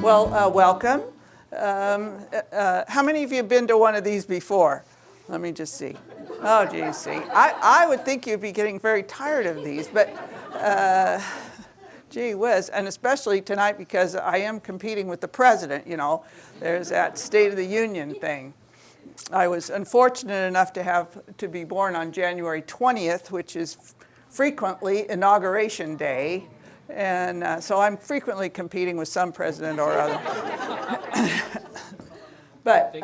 Welcome. How many of you have been to one of these before? Let me just see. Oh, geez, see. I would think you'd be getting very tired of these, but gee whiz, and especially tonight because I am competing with the president, you know. There's that State of the Union thing. I was unfortunate enough to be born on January 20th, which is frequently Inauguration Day. And so I'm frequently competing with some president or other. But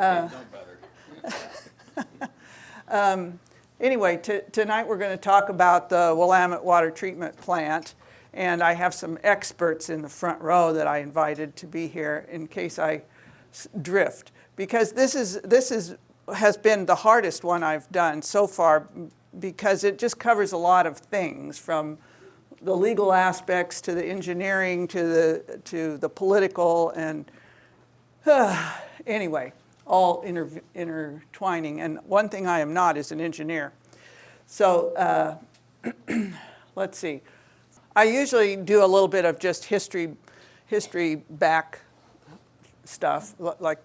anyway, tonight we're going to talk about the Willamette Water Treatment Plant. And I have some experts in the front row that I invited to be here in case I drift. Because this has been the hardest one I've done so far because it just covers a lot of things, from the legal aspects to the engineering to the political, and anyway, all intertwining. And one thing I am not is an engineer. So let's see. I usually do a little bit of just history back stuff. Like,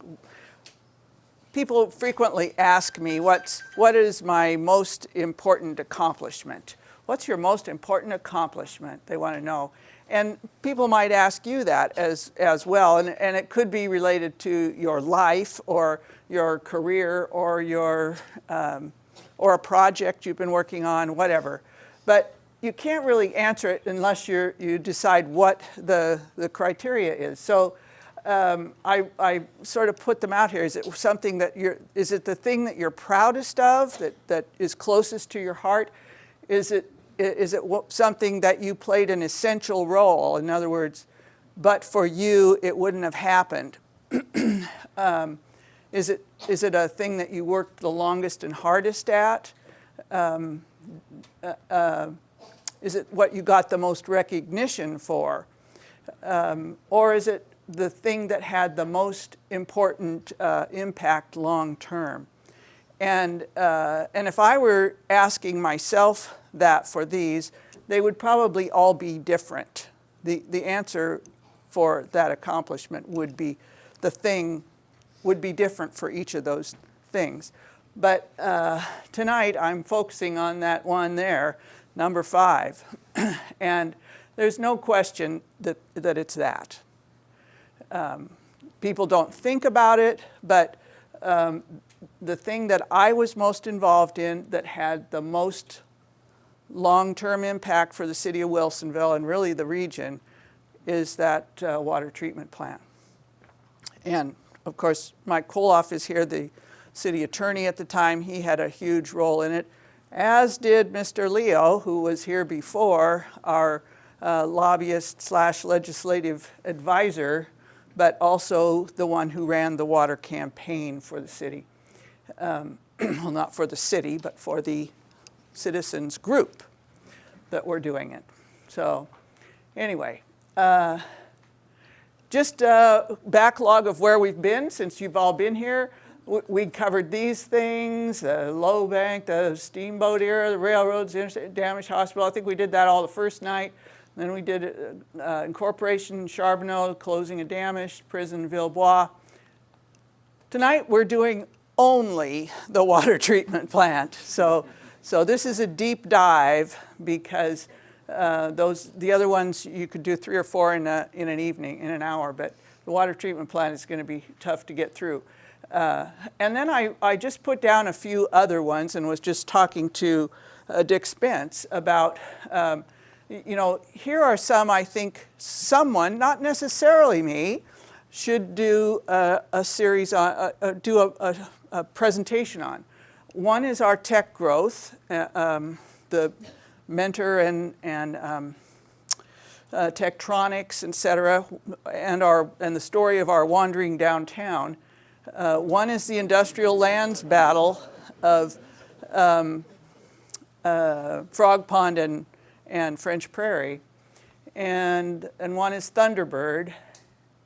people frequently ask me, what is my most important accomplishment? What's your most important accomplishment? They want to know. And people might ask you that as well. And it could be related to your life or your career or or a project you've been working on, whatever. But you can't really answer it unless you decide what the criteria is. So I sort of put them out here. Is it something that is it the thing that you're proudest of, that is closest to your heart? Is it something that you played an essential role? In other words, but for you, it wouldn't have happened. Is it a thing that you worked the longest and hardest at? Is it what you got the most recognition for? Or is it the thing that had the most important impact long term? And if I were asking myself that for these, they would probably all be different. The answer for that accomplishment would be different for each of those things. But tonight I'm focusing on that one there, number 5. And there's no question that it's that. People don't think about it, but the thing that I was most involved in that had the most long-term impact for the city of Wilsonville and really the region is that water treatment plant. And of course, Mike Koloff is here, the city attorney at the time. He had a huge role in it, as did Mr. Leo, who was here before, our lobbyist / legislative advisor, but also the one who ran the water campaign for the city. Well, not for the city, but for the citizens group that were doing it. So anyway, just a backlog of where we've been since you've all been here. We covered these things, the low bank, the steamboat era, the railroads, the damaged hospital. I think we did that all the first night. Then we did incorporation, Charbonneau, closing of damaged, prison, Villebois. Tonight we're doing only the water treatment plant. So this is a deep dive because the other ones you could do 3 or 4 in an evening, in an hour, but the water treatment plant is going to be tough to get through. And then I just put down a few other ones and was just talking to Dick Spence about, here are some I think someone, not necessarily me, should do a series on, do a presentation on. One is our tech growth, the Mentor and Tektronix, et cetera, and the story of our wandering downtown. One is the industrial lands battle of Frog Pond and French Prairie, and one is Thunderbird,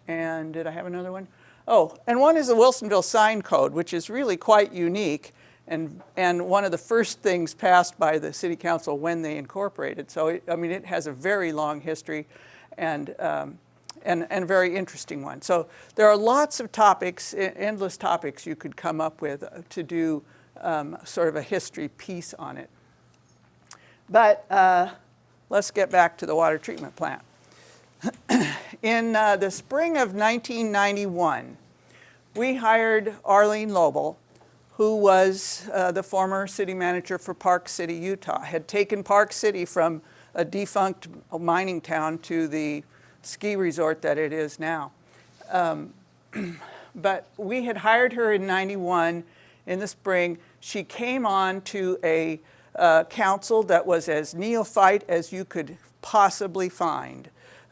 and did I have another one? Oh, and one is the Wilsonville sign code, which is really quite unique, and one of the first things passed by the City Council when they incorporated. So it has a very long history, and and very interesting one. So there are lots of topics, endless topics you could come up with to do sort of a history piece on it. But let's get back to the water treatment plant. In the spring of 1991, we hired Arlene Lobel, who was the former city manager for Park City, Utah, had taken Park City from a defunct mining town to the ski resort that it is now. But we had hired her in 91 in the spring. She came on to a council that was as neophyte as you could possibly find.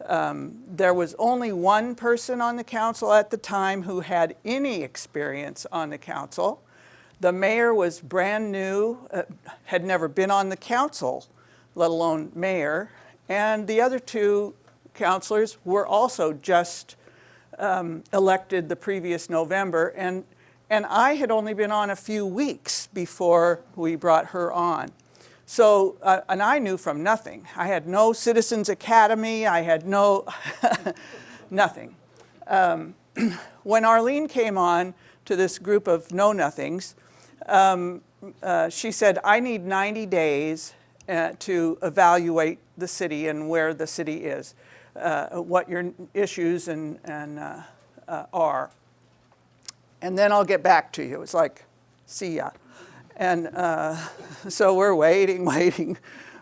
There was only one person on the council at the time who had any experience on the council. The mayor was brand new, had never been on the council, let alone mayor. And the other two councilors were also just elected the previous November. And I had only been on a few weeks before we brought her on. So, and I knew from nothing. I had no Citizens Academy, I had no, nothing. When Arlene came on to this group of know-nothings, she said, I need 90 days to evaluate the city and where the city is, what your issues are. And then I'll get back to you. It's like, see ya. And so we're waiting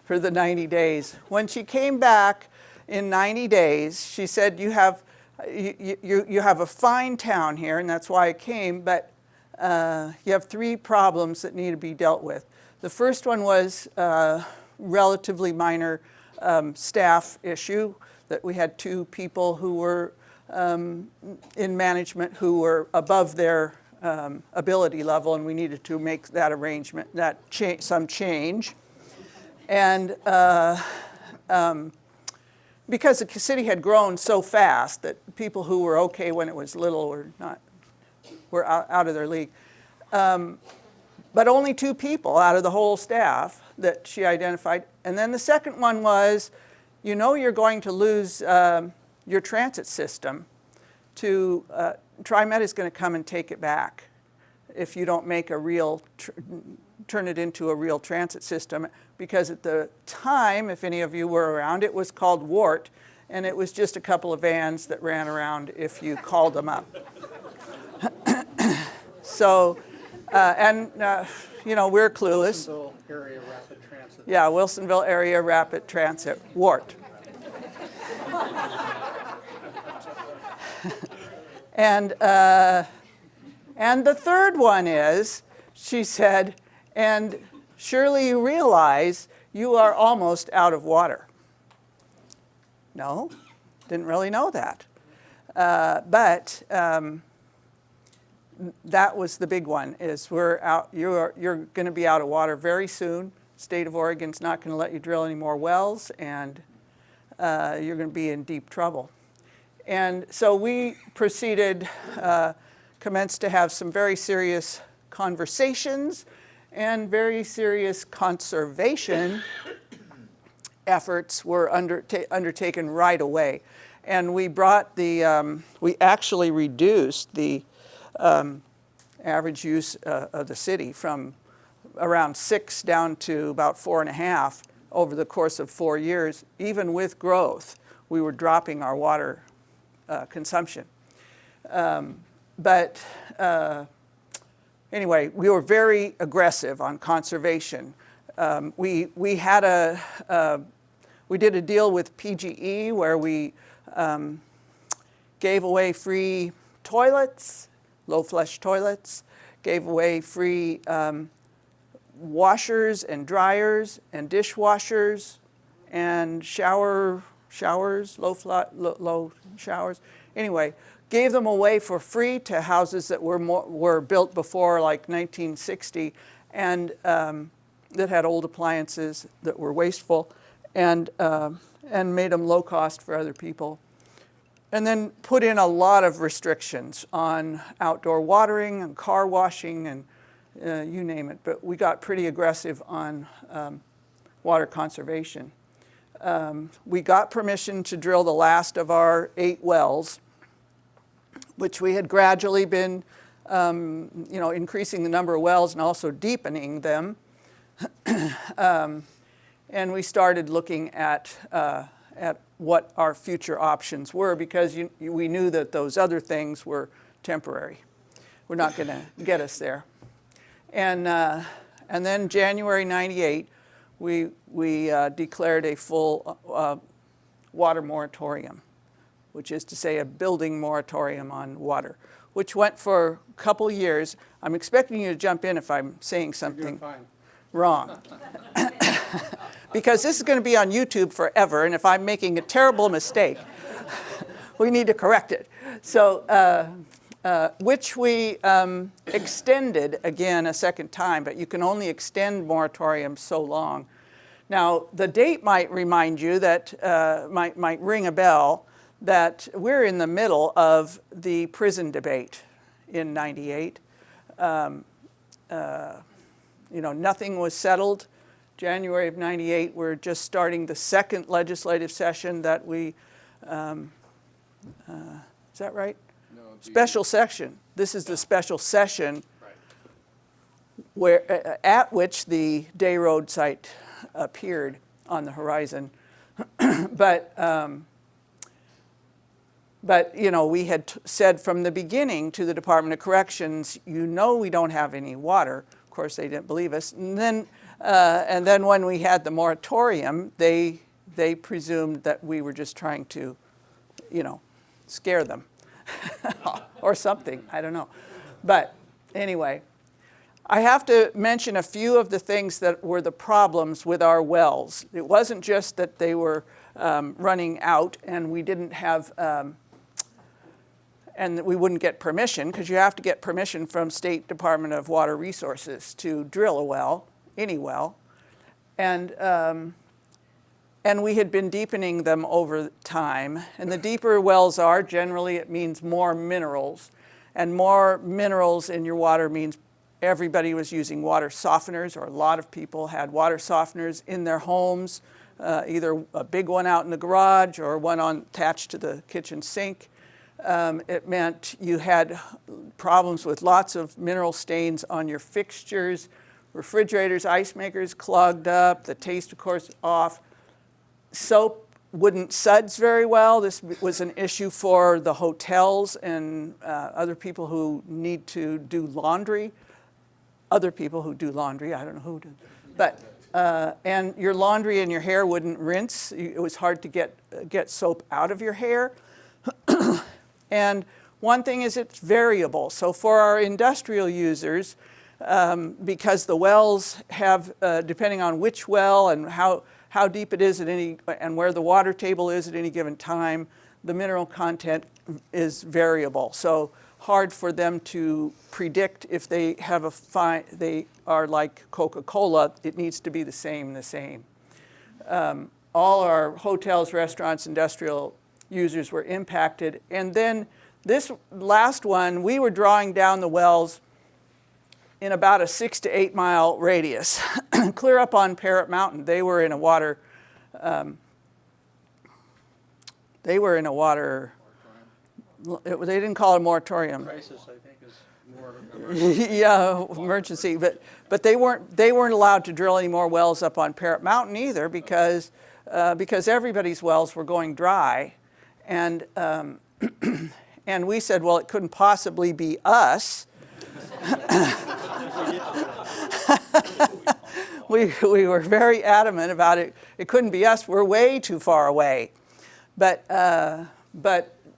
for the 90 days. When she came back in 90 days, she said, you have a fine town here, and that's why I came, but you have 3 problems that need to be dealt with. The first one was relatively minor staff issue, that we had 2 people who were in management who were above their ability level, and we needed to make that arrangement, some change. And because the city had grown so fast that people who were okay when it was little were out of their league. But only 2 people out of the whole staff that she identified. And then the second one was, you know, you're going to lose your transit system to TriMet is going to come and take it back if you don't make a real, turn it into a real transit system. Because at the time, if any of you were around, it was called WART, and it was just a couple of vans that ran around if you called them up. So, you know, we're clueless. Wilsonville Area Rapid Transit. Yeah, Wilsonville Area Rapid Transit, WART. And the third one is, she said, and surely you realize you are almost out of water. No, didn't really know that. But that was the big one, is we're out, you're going to be out of water very soon. State of Oregon's not going to let you drill any more wells, and you're going to be in deep trouble. And so we proceeded, commenced to have some very serious conversations and very serious conservation efforts were undertaken right away. And we brought we actually reduced the average use of the city from around 6 down to about 4.5 over the course of 4 years. Even with growth, we were dropping our water consumption. But anyway, we were very aggressive on conservation. We did a deal with PGE where we gave away free toilets, low flush toilets, gave away free washers and dryers and dishwashers and showers, low showers. Anyway, gave them away for free to houses that were built before like 1960 and that had old appliances that were wasteful, and made them low cost for other people. And then put in a lot of restrictions on outdoor watering and car washing and you name it. But we got pretty aggressive on water conservation. we got permission to drill the last of our 8 wells, which we had gradually been increasing the number of wells and also deepening them. And we started looking at what our future options were, because we knew that those other things were temporary. We're not going to get us there. And then January '98, we declared a full water moratorium, which is to say a building moratorium on water, which went for a couple years. I'm expecting you to jump in if I'm saying something wrong. Because this is going to be on YouTube forever, and if I'm making a terrible mistake, we need to correct it. So, which we extended again a second time, but you can only extend moratoriums so long. Now, the date might remind you that, might ring a bell, that we're in the middle of the prison debate in '98. Nothing was settled. January of '98, we're just starting the second legislative session that we, is that right? No, Special session. This is the special session where, at which the Day Road site appeared on the horizon. But we had said from the beginning to the Department of Corrections, we don't have any water. Of course, they didn't believe us. And then when we had the moratorium, they presumed that we were just trying to, scare them or something. I don't know. But anyway, I have to mention a few of the things that were the problems with our wells. It wasn't just that they were running out and we didn't have, and that we wouldn't get permission, because you have to get permission from State Department of Water Resources to drill a well, any well. And we had been deepening them over time. And the deeper wells are, generally it means more minerals. And more minerals in your water means everybody was using water softeners, or a lot of people had water softeners in their homes, either a big one out in the garage or one attached to the kitchen sink. It meant you had problems with lots of mineral stains on your fixtures, refrigerators, ice makers clogged up, the taste, of course, off. Soap wouldn't suds very well. This was an issue for the hotels and other people who need to do laundry. Other people who do laundry, I don't know who do. But, and your laundry and your hair wouldn't rinse. It was hard to get soap out of your hair. And one thing is it's variable. So for our industrial users, because the wells have, depending on which well and how deep it is and where the water table is at any given time, the mineral content is variable. So hard for them to predict if they have they are like Coca-Cola, it needs to be the same. All our hotels, restaurants, industrial users were impacted. And then this last one, we were drawing down the wells in about a 6 to 8 mile radius, clear up on Parrot Mountain. They were in a water, they didn't call it a moratorium. Crisis, I think, is more Yeah, emergency, but they weren't allowed to drill any more wells up on Parrot Mountain either, because everybody's wells were going dry, and and we said, well, it couldn't possibly be us. We were very adamant about it. It couldn't be us. We're way too far away. But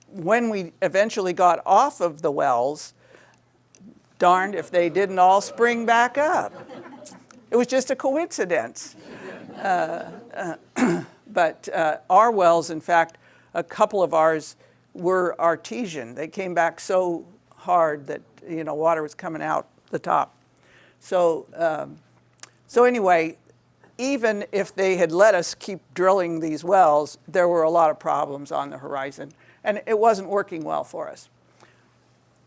when we eventually got off of the wells, darned if they didn't all spring back up. It was just a coincidence. But our wells, in fact, a couple of ours were artesian. They came back so hard that water was coming out the top. So anyway, even if they had let us keep drilling these wells, there were a lot of problems on the horizon, and it wasn't working well for us.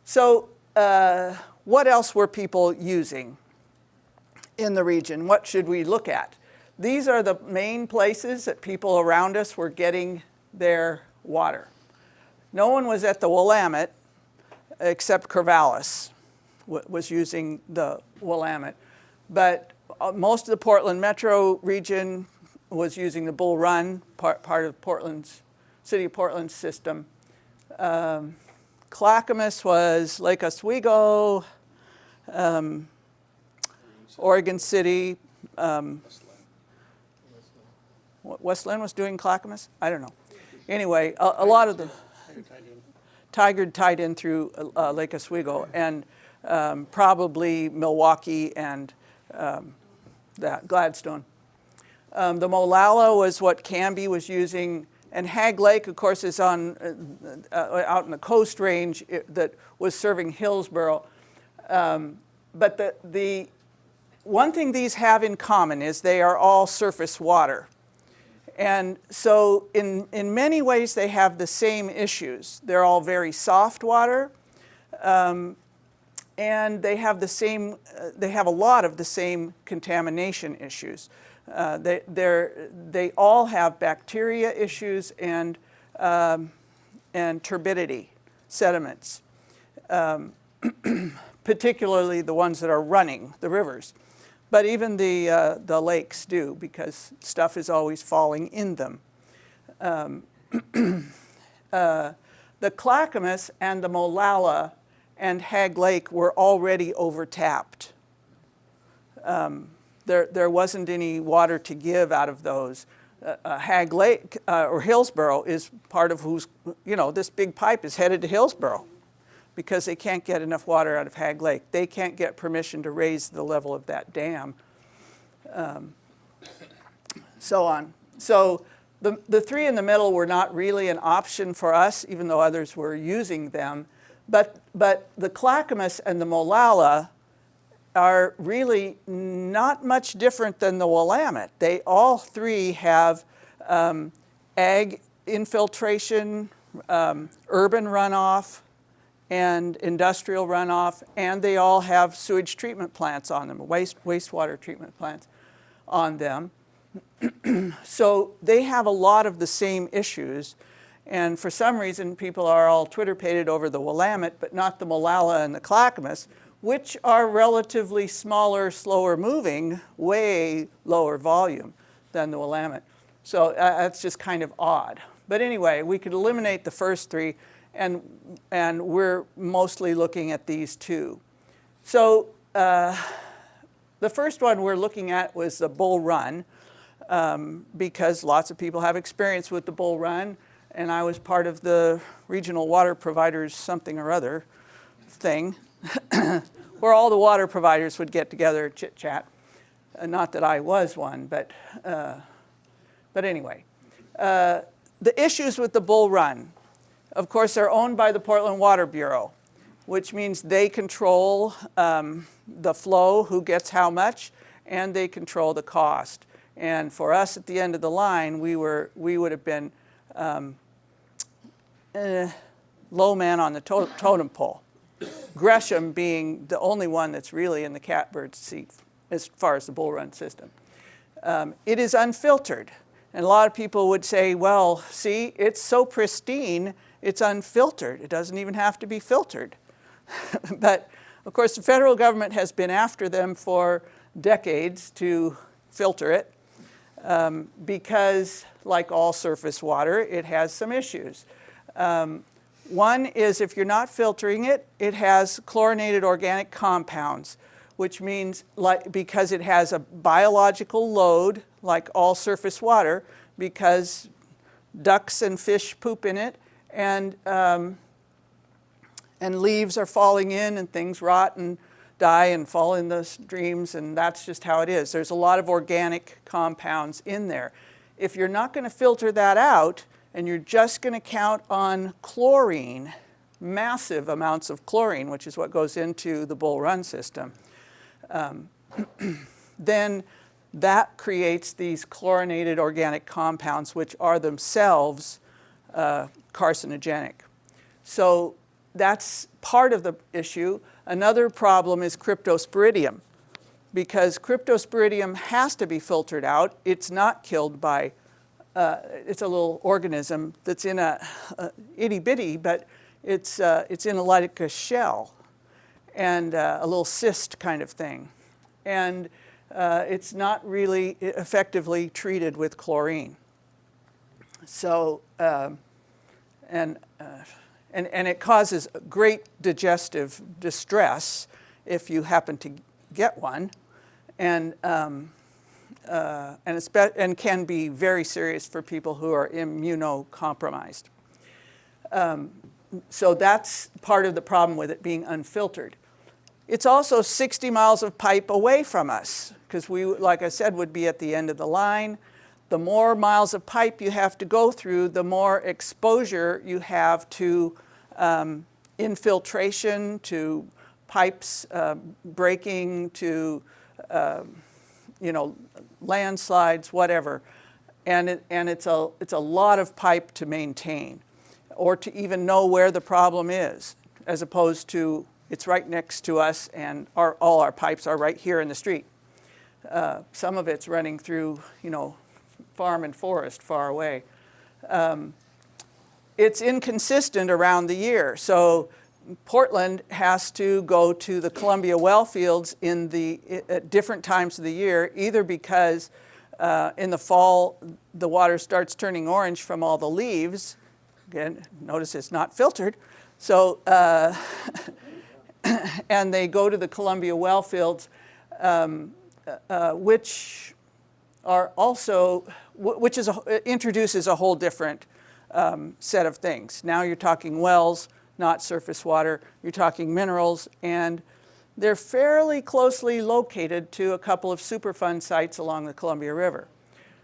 So what else were people using in the region? What should we look at? these are the main places that people around us were getting their water. No one was at the Willamette except Corvallis was using the Willamette. But most of the Portland metro region was using the Bull Run, part of Portland's, City of Portland's system. Clackamas was Lake Oswego, Oregon City. West Lynn was doing Clackamas? I don't know. Anyway, a lot of the Tiger tied in through Lake Oswego, and probably Milwaukee and that Gladstone. The Molalla was what Canby was using, and Hag Lake, of course, is on out in the Coast Range that was serving Hillsborough. But the one thing these have in common is they are all surface water. And so in many ways they have the same issues. They're all very soft water, and they have the same. They have a lot of the same contamination issues. They all have bacteria issues and turbidity, sediments, particularly the ones that are running, the rivers. But even the lakes do, because stuff is always falling in them. The Clackamas and the Molalla and Hag Lake were already overtapped. There wasn't any water to give out of those. Hag Lake or Hillsborough is part of who's, this big pipe is headed to Hillsborough because they can't get enough water out of Hag Lake. They can't get permission to raise the level of that dam, so on. So the three in the middle were not really an option for us, even though others were using them. But the Clackamas and the Molalla are really not much different than the Willamette. They all three have ag infiltration, urban runoff, and industrial runoff, and they all have sewage treatment plants on them, wastewater treatment plants on them. So they have a lot of the same issues, and for some reason people are all Twitter-pated over the Willamette, but not the Molalla and the Clackamas, which are relatively smaller, slower moving, way lower volume than the Willamette. So that's just kind of odd. But anyway, we could eliminate the first three, and we're mostly looking at these two. So the first one we're looking at was the Bull Run, because lots of people have experience with the Bull Run, and I was part of the regional water providers something or other thing, where all the water providers would get together, chit-chat. Not that I was one, but anyway. The issues with the Bull Run, of course, they're owned by the Portland Water Bureau, which means they control the flow, who gets how much, and they control the cost. And for us at the end of the line, we would have been low man on the totem pole. Gresham being the only one that's really in the catbird seat as far as the Bull Run system. It is unfiltered. And a lot of people would say, well, see, it's so pristine, it's unfiltered. It doesn't even have to be filtered. But, of course, the federal government has been after them for decades to filter it because, like all surface water, it has some issues. One is if you're not filtering it, it has chlorinated organic compounds, which means because it has a biological load, like all surface water, because ducks and fish poop in it, and leaves are falling in, and things rot and die and fall in the streams, and that's just how it is. There's a lot of organic compounds in there. If you're not going to filter that out, and you're just going to count on chlorine, massive amounts of chlorine, which is what goes into the Bull Run system, then that creates these chlorinated organic compounds, which are themselves carcinogenic. So that's part of the issue. Another problem is cryptosporidium, because cryptosporidium has to be filtered out. It's not killed by, it's a little organism that's in a itty bitty, but it's in like a shell and a little cyst kind of thing. And it's not really effectively treated with chlorine. So, and it causes great digestive distress if you happen to get one, and can be very serious for people who are immunocompromised. So that's part of the problem with it being unfiltered. It's also 60 miles of pipe away from us, because we, like I said, would be at the end of the line. The more miles of pipe you have to go through, the more exposure you have to infiltration, to pipes breaking, to landslides, whatever. And it's a lot of pipe to maintain, or to even know where the problem is, as opposed to it's right next to us and all our pipes are right here in the street. Some of it's running through, farm and forest far away. It's inconsistent around the year. So Portland has to go to the Columbia well fields at different times of the year, either because in the fall the water starts turning orange from all the leaves. Again, notice it's not filtered. So, and they go to the Columbia well fields, which are also, introduces a whole different set of things. Now you're talking wells, not surface water. You're talking minerals, and they're fairly closely located to a couple of Superfund sites along the Columbia River.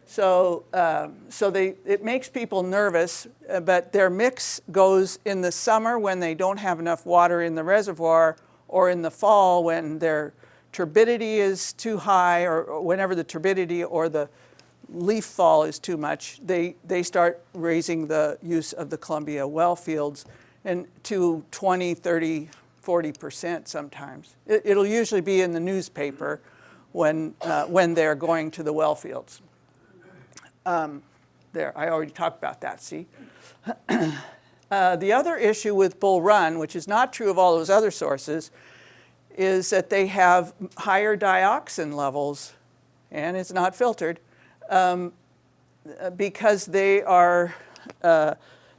So, it makes people nervous, but their mix goes in the summer when they don't have enough water in the reservoir, or in the fall when their turbidity is too high, or whenever the turbidity or the leaf fall is too much, they start raising the use of the Columbia well fields and to 20, 30, 40% sometimes. It'll usually be in the newspaper when they're going to the well fields. There, I already talked about that, see? The other issue with Bull Run, which is not true of all those other sources, is that they have higher dioxin levels, and it's not filtered, because they are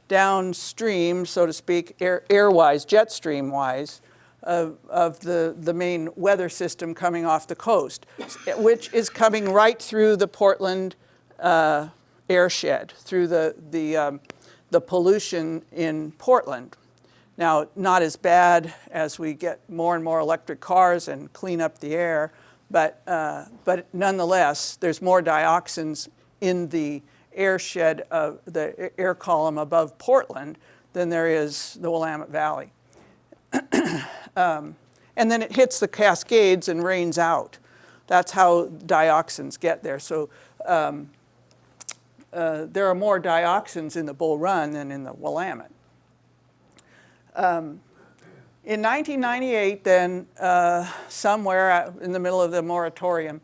downstream, so to speak, air-wise, jet stream-wise, of the main weather system coming off the coast, which is coming right through the Portland airshed, through the pollution in Portland. Now, not as bad as we get more and more electric cars and clean up the air, but nonetheless, there's more dioxins in the airshed of the air column above Portland than there is the Willamette Valley. And then it hits the Cascades and rains out. That's how dioxins get there. So there are more dioxins in the Bull Run than in the Willamette. In 1998, then, somewhere in the middle of the moratorium,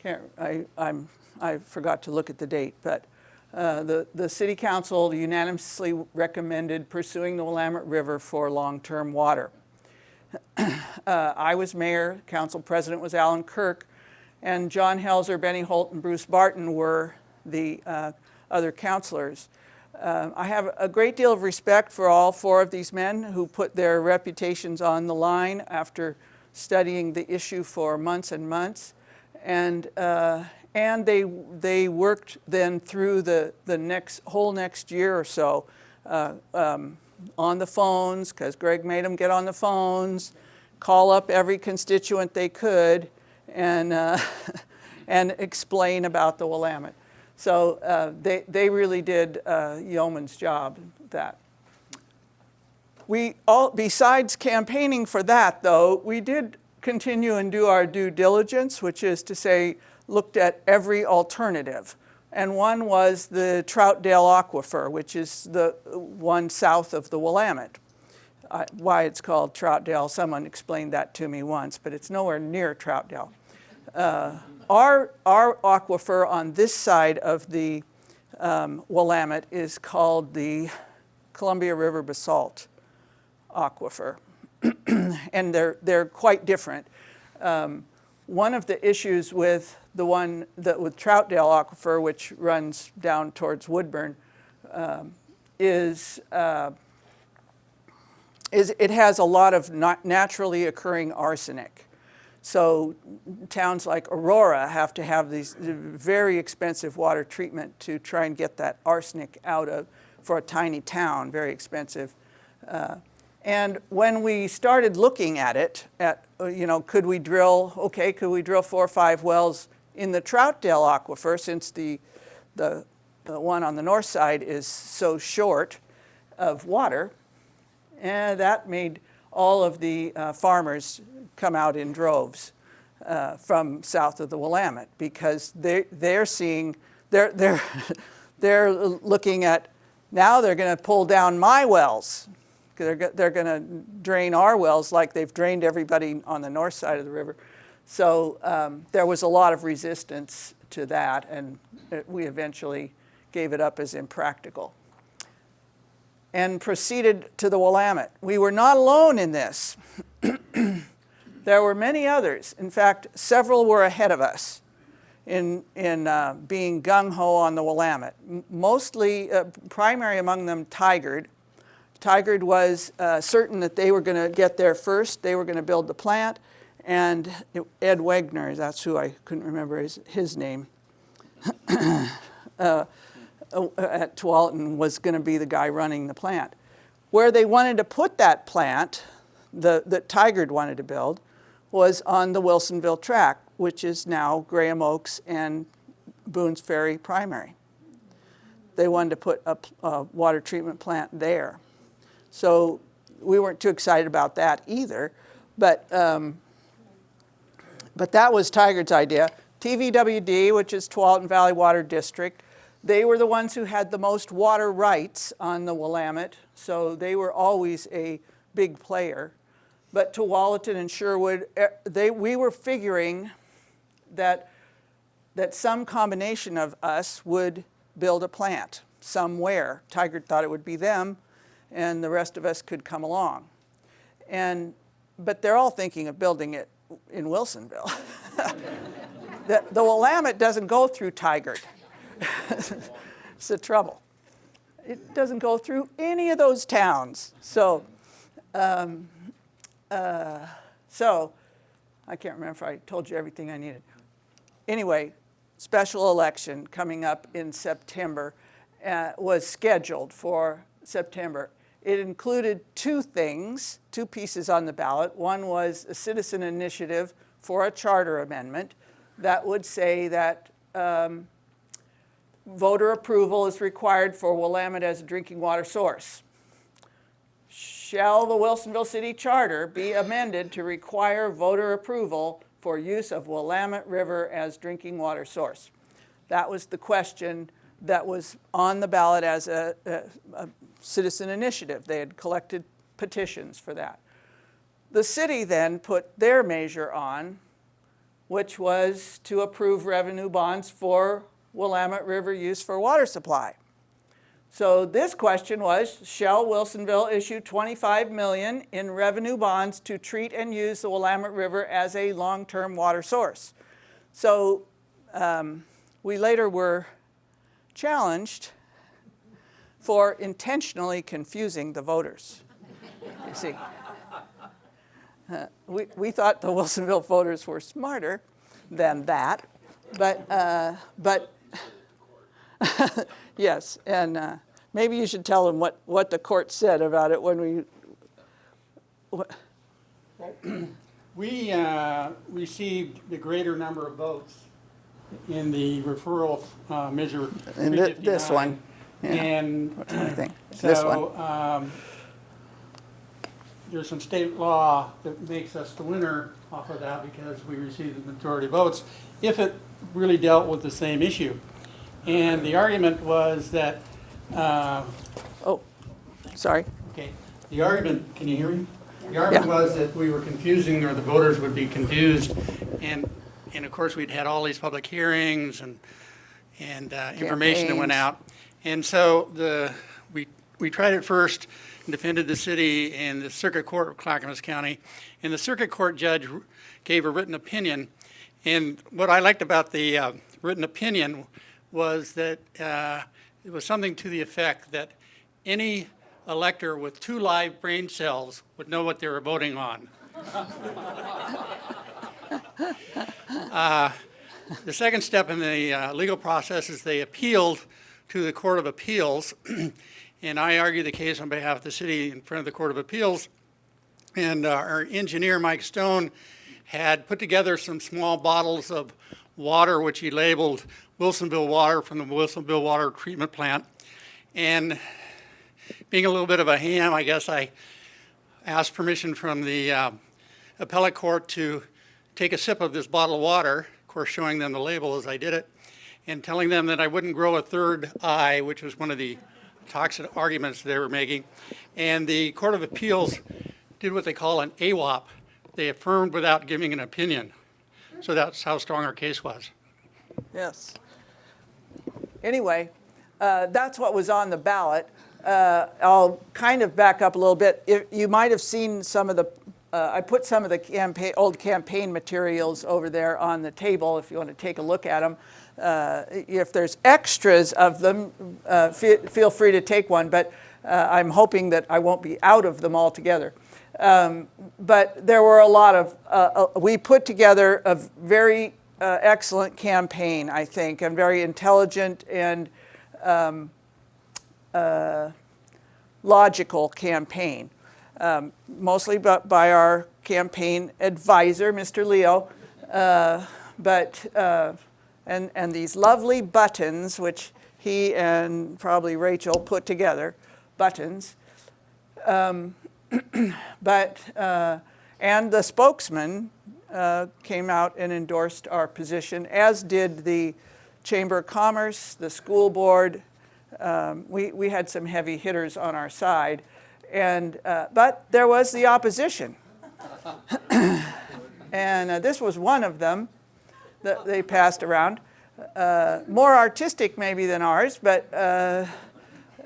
I forgot to look at the date, but the City Council unanimously recommended pursuing the Willamette River for long-term water. I was mayor, council president was Alan Kirk, and John Helzer, Benny Holt, and Bruce Barton were the other councilors. I have a great deal of respect for all four of these men who put their reputations on the line after studying the issue for months and months. And they worked then through the whole next year or so on the phones, because Greg made them get on the phones, call up every constituent they could, and explain about the Willamette. So they really did a yeoman's job at that. Besides campaigning for that, though, we did continue and do our due diligence, which is to say, looked at every alternative. And one was the Troutdale Aquifer, which is the one south of the Willamette. Why it's called Troutdale, someone explained that to me once, but it's nowhere near Troutdale. Our aquifer on this side of the Willamette is called the Columbia River basalt aquifer, and they're quite different. One of the issues with the one that with Troutdale aquifer, which runs down towards Woodburn, is it has a lot of naturally occurring arsenic. So towns like Aurora have to have these very expensive water treatment to try and get that arsenic out of, for a tiny town, very expensive. And when we started looking at it, could we drill 4 or 5 wells in the Troutdale aquifer, since the one on the north side is so short of water, and that made all of the farmers come out in droves from south of the Willamette, because they're looking at, now they're going to pull down my wells. They're going to drain our wells like they've drained everybody on the north side of the river. So there was a lot of resistance to that, and we eventually gave it up as impractical and proceeded to the Willamette. We were not alone in this. There were many others. In fact, several were ahead of us in being gung-ho on the Willamette. Mostly, primary among them, Tigard. Tigard was certain that they were going to get there first. They were going to build the plant. And Ed Wegner, that's who I couldn't remember his name, at Tualatin was going to be the guy running the plant. Where they wanted to put that plant, that Tigard wanted to build, was on the Wilsonville track, which is now Graham Oaks and Boone's Ferry Primary. They wanted to put a water treatment plant there. So we weren't too excited about that either, but that was Tigard's idea. TVWD, which is Tualatin Valley Water District, they were the ones who had the most water rights on the Willamette, so they were always a big player. But Tualatin and Sherwood, we were figuring that some combination of us would build a plant somewhere. Tigard thought it would be them, and the rest of us could come along. But they're all thinking of building it in Wilsonville. The Willamette doesn't go through Tigard. It's the trouble. It doesn't go through any of those towns. So I can't remember if I told you everything I needed. Anyway, special election coming up in September was scheduled for September. It included 2 things, 2 pieces on the ballot. One was a citizen initiative for a charter amendment that would say that voter approval is required for Willamette as a drinking water source. Shall the Wilsonville City Charter be amended to require voter approval for use of Willamette River as drinking water source? That was the question that was on the ballot as a citizen initiative. They had collected petitions for that. The city then put their measure on, which was to approve revenue bonds for Willamette River use for water supply. So this question was, shall Wilsonville issue $25 million in revenue bonds to treat and use the Willamette River as a long-term water source? So we later were challenged for intentionally confusing the voters. You see, we thought the Wilsonville voters were smarter than that, but yes, and maybe you should tell them what the court said about it when we received the greater number of votes in the referral measure. In this one. Yeah. And I think so this one. There's some state law that makes us the winner off of that because we received the majority votes if it really dealt with the same issue. And the argument was that oh, sorry. Okay. The argument, can you hear me? The argument was that we were confusing, or the voters would be confused, and of course, we'd had all these public hearings and information that went out. And so we tried it first and defended the city in the Circuit Court of Clackamas County. And the Circuit Court judge gave a written opinion. And what I liked about the written opinion was that it was something to the effect that any elector with 2 live brain cells would know what they were voting on. The second step in the legal process is they appealed to the Court of Appeals, and I argued the case on behalf of the city in front of the Court of Appeals. And our engineer, Mike Stone, had put together some small bottles of water, which he labeled Wilsonville water from the Wilsonville water treatment plant. And being a little bit of a ham, I guess I asked permission from the appellate court to take a sip of this bottle of water, of course showing them the label as I did it, and telling them that I wouldn't grow a third eye, which was one of the toxic arguments they were making. And the Court of Appeals did what they call an AWOP. They affirmed without giving an opinion. So that's how strong our case was. Yes. Anyway, that's what was on the ballot. I'll kind of back up a little bit. You might have seen some of the, I put some of the old campaign materials over there on the table if you want to take a look at them. If there's extras of them, feel free to take one, but I'm hoping that I won't be out of them altogether. But there were a lot of, we put together a very excellent campaign, I think, and very intelligent and logical campaign, mostly by our campaign advisor, Mr. Leo, and these lovely buttons, which he and probably Rachel put together, buttons. And the spokesman came out and endorsed our position, as did the Chamber of Commerce, the school board. We had some heavy hitters on our side, but there was the opposition. And this was one of them that they passed around. More artistic maybe than ours, but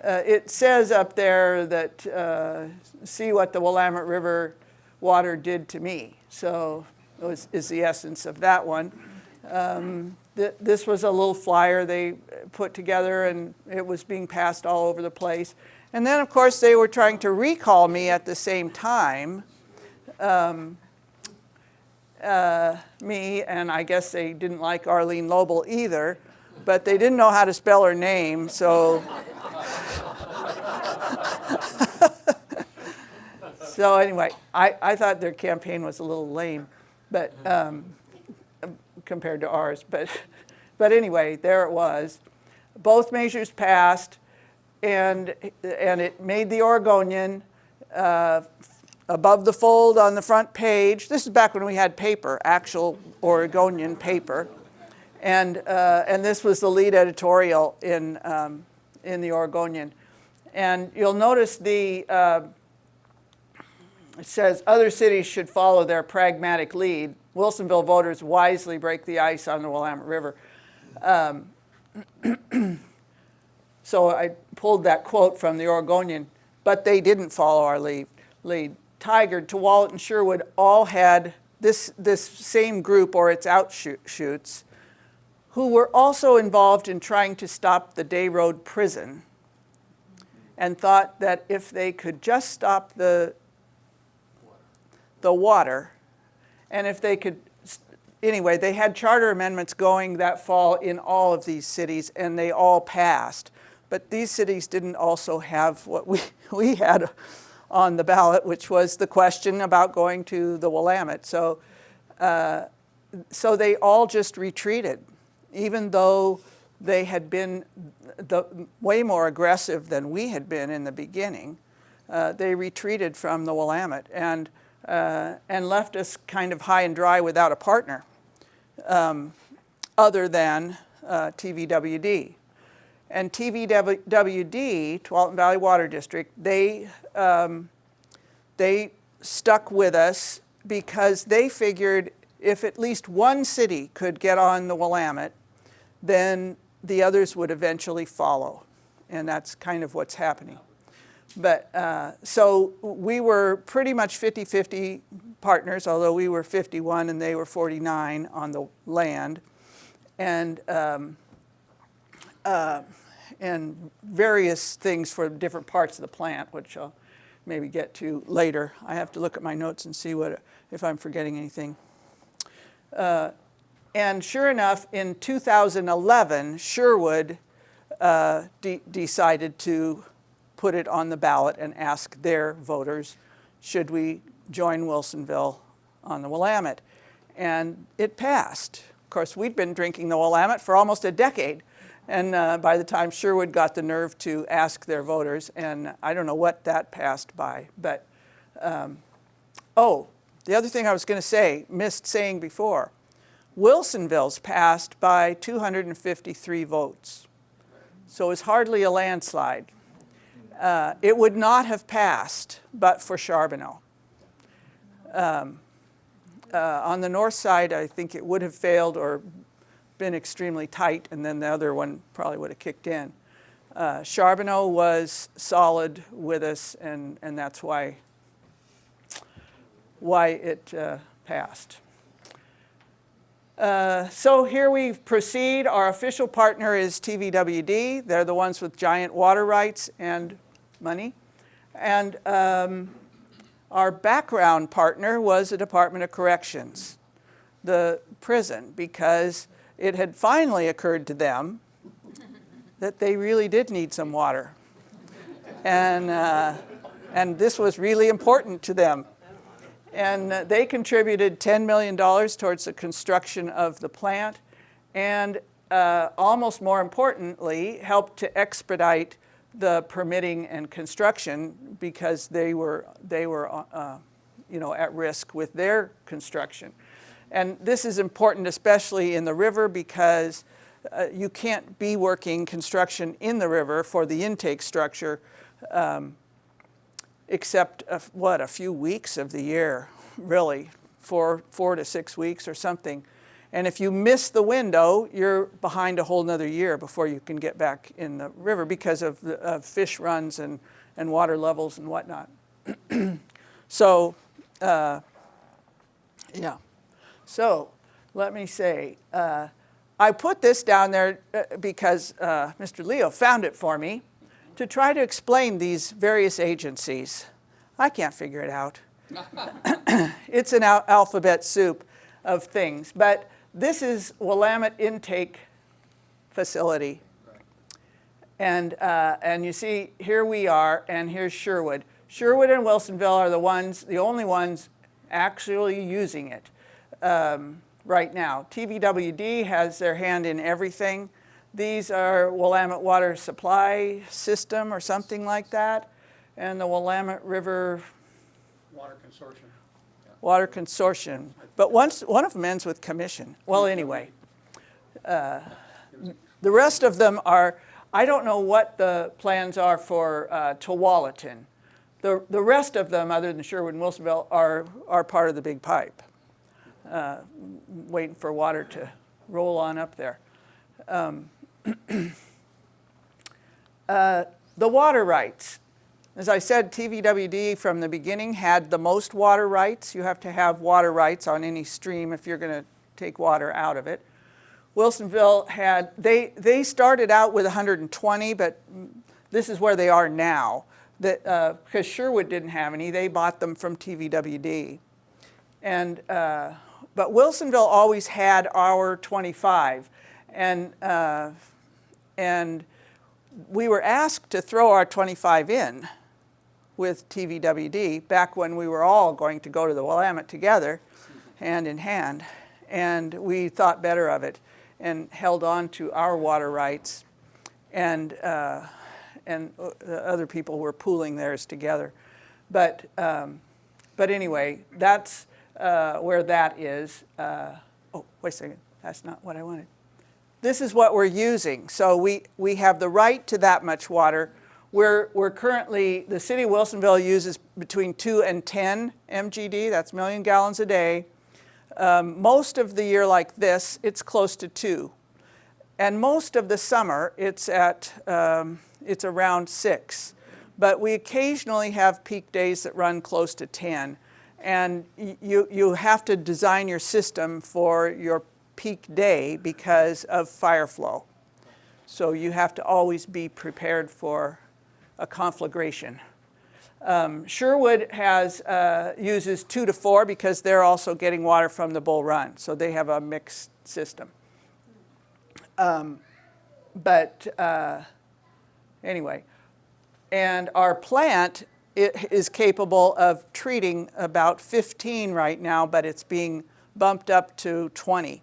it says up there that see what the Willamette River water did to me. So is the essence of that one. This was a little flyer they put together, and it was being passed all over the place. And then, of course, they were trying to recall me at the same time. Me, and I guess they didn't like Arlene Lobel either, but they didn't know how to spell her name, so. So anyway, I thought their campaign was a little lame, but compared to ours. But anyway, there it was. Both measures passed, and it made the Oregonian above the fold on the front page. This is back when we had paper, actual Oregonian paper, and this was the lead editorial in the Oregonian. And you'll notice it says, other cities should follow their pragmatic lead. Wilsonville voters wisely break the ice on the Willamette River. So I pulled that quote from the Oregonian, but they didn't follow our lead. Tigard, Tualatin, and Sherwood all had this same group or its outshoots who were also involved in trying to stop the Day Road prison and thought that if they could just stop the water, and if they could, anyway, they had charter amendments going that fall in all of these cities, and they all passed. But these cities didn't also have what we had on the ballot, which was the question about going to the Willamette. So they all just retreated, even though they had been way more aggressive than we had been in the beginning. They retreated from the Willamette and left us kind of high and dry without a partner, other than TVWD. And TVWD, Tualatin Valley Water District, they stuck with us because they figured if at least one city could get on the Willamette, then the others would eventually follow. And that's kind of what's happening. But so we were pretty much 50-50 partners, although we were 51 and they were 49 on the land. And various things for different parts of the plant, which I'll maybe get to later. I have to look at my notes and see if I'm forgetting anything. And sure enough, in 2011, Sherwood decided to put it on the ballot and ask their voters, should we join Wilsonville on the Willamette? And it passed. Of course, we'd been drinking the Willamette for almost a decade. And by the time Sherwood got the nerve to ask their voters, and I don't know what that passed by, but, the other thing I was going to say, missed saying before, Wilsonville's passed by 253 votes. So it's hardly a landslide. It would not have passed but for Charbonneau. On the north side, I think it would have failed or been extremely tight, and then the other one probably would have kicked in. Charbonneau was solid with us, and that's why it passed. So here we proceed. Our official partner is TVWD. They're the ones with giant water rights and money. And our background partner was the Department of Corrections, the prison, because it had finally occurred to them that they really did need some water. And this was really important to them. And they contributed $10 million towards the construction of the plant, and almost more importantly, helped to expedite the permitting and construction because they were at risk with their construction. And this is important, especially in the river, because you can't be working construction in the river for the intake structure except a few weeks of the year, really, 4 to 6 weeks or something. And if you miss the window, you're behind a whole nother year before you can get back in the river because of fish runs and water levels and whatnot. So, yeah. So let me say, I put this down there because Mr. Leo found it for me to try to explain these various agencies. I can't figure it out. It's an alphabet soup of things. But this is Willamette Intake Facility. And you see, here we are, and here's Sherwood. Sherwood and Wilsonville are the only ones actually using it right now. TVWD has their hand in everything. These are Willamette Water Supply System or something like that, and the Willamette River Water Consortium. Water Consortium. But one of them ends with commission. Well, anyway, the rest of them are, I don't know what the plans are for Tualatin. The rest of them, other than Sherwood and Wilsonville, are part of the big pipe, waiting for water to roll on up there. The water rights. As I said, TVWD from the beginning had the most water rights. You have to have water rights on any stream if you're going to take water out of it. Wilsonville had, they started out with 120, but this is where they are now. Because Sherwood didn't have any, they bought them from TVWD. And, but Wilsonville always had our 25. And we were asked to throw our 25 in with TVWD back when we were all going to go to the Willamette together, hand in hand. And we thought better of it and held on to our water rights. And other people were pooling theirs together. But anyway, that's where that is. Oh, wait a second. That's not what I wanted. This is what we're using. So we have the right to that much water. We're currently, the city of Wilsonville uses between 2 and 10 MGD, that's million gallons a day. Most of the year like this, it's close to 2. And most of the summer, it's around 6. But we occasionally have peak days that run close to 10. And you have to design your system for your peak day because of fire flow. So you have to always be prepared for a conflagration. Sherwood uses 2 to 4 because they're also getting water from the Bull Run. So they have a mixed system. Anyway, and our plant is capable of treating about 15 right now, but it's being bumped up to 20.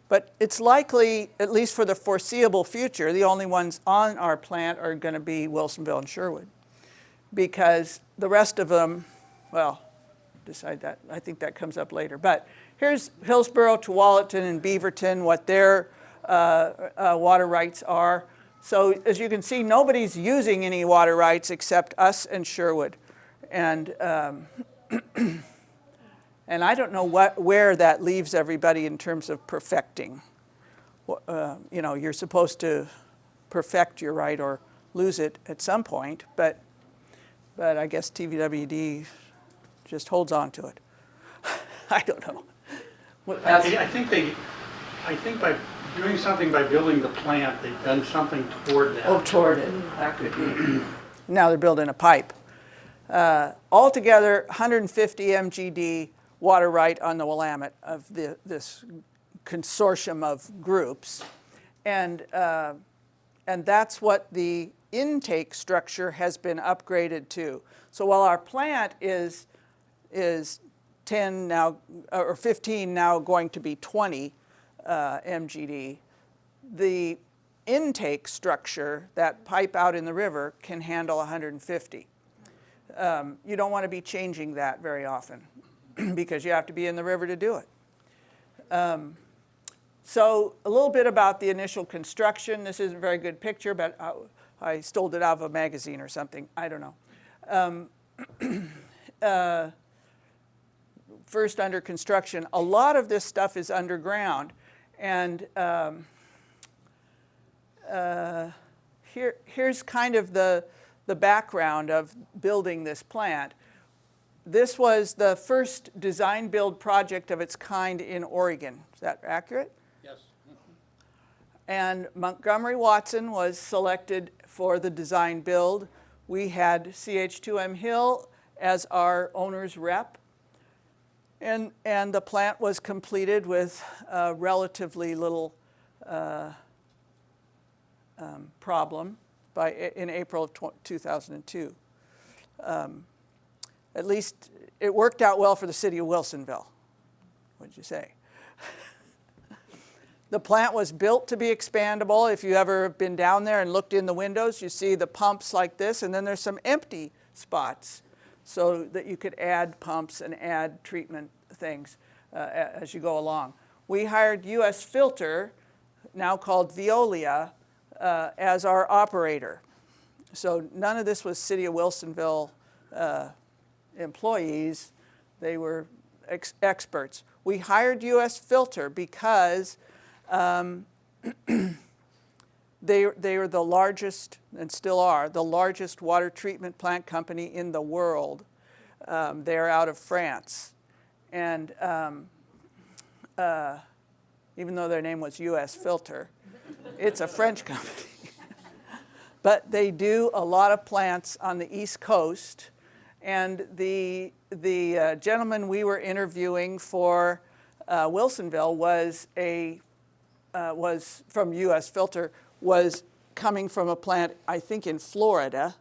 But it's likely, at least for the foreseeable future, the only ones on our plant are going to be Wilsonville and Sherwood, because the rest of them, well, decide that. I think that comes up later. But here's Hillsborough, Tualatin, and Beaverton, what their water rights are. So as you can see, nobody's using any water rights except us and Sherwood. And and I don't know where that leaves everybody in terms of perfecting. You're supposed to perfect your right or lose it at some point, but I guess TVWD just holds on to it. I don't know. I think by doing something by building the plant, they've done something toward that. Oh, toward it. That could be. Now they're building a pipe. Altogether, 150 MGD water right on the Willamette of this consortium of groups. And that's what the intake structure has been upgraded to. So while our plant is 10 now, or 15 now, going to be 20 MGD, the intake structure, that pipe out in the river, can handle 150. You don't want to be changing that very often because you have to be in the river to do it. So a little bit about the initial construction. This isn't a very good picture, but I stole it out of a magazine or something. I don't know. First under construction. A lot of this stuff is underground. And here's kind of the background of building this plant. This was the first design build project of its kind in Oregon. Is that accurate? Yes. And Montgomery Watson was selected for the design build. We had CH2M Hill as our owner's rep. And the plant was completed with relatively little problem in April of 2002. At least it worked out well for the city of Wilsonville. What'd you say? The plant was built to be expandable. If you ever have been down there and looked in the windows, you see the pumps like this, and then there's some empty spots so that you could add pumps and add treatment things as you go along. We hired US Filter, now called Veolia, as our operator. So none of this was City of Wilsonville employees. They were experts. We hired US Filter because they are the largest, and still are, the largest water treatment plant company in the world. They're out of France. And even though their name was US Filter, it's a French company. But they do a lot of plants on the East Coast. And the gentleman we were interviewing for Wilsonville was from US Filter, was coming from a plant, I think, in Florida,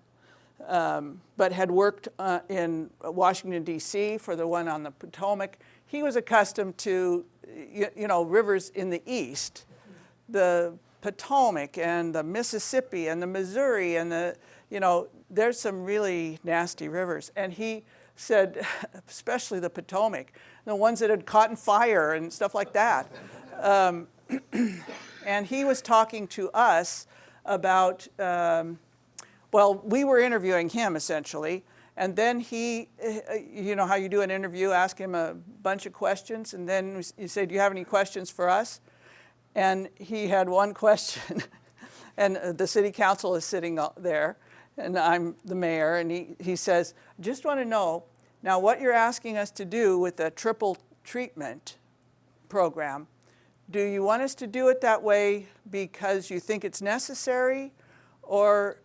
but had worked in Washington, D.C. for the one on the Potomac. He was accustomed to, rivers in the east, the Potomac and the Mississippi and the Missouri and there's some really nasty rivers. And he said, especially the Potomac, the ones that had caught in fire and stuff like that. And he was talking to us about, we were interviewing him essentially, And then he, you know how you do an interview, ask him a bunch of questions, and then you say, do you have any questions for us? And he had one question, and the city council is sitting there, and I'm the mayor, and he says, just want to know, now what you're asking us to do with the triple treatment program, do you want us to do it that way because you think it's necessary, or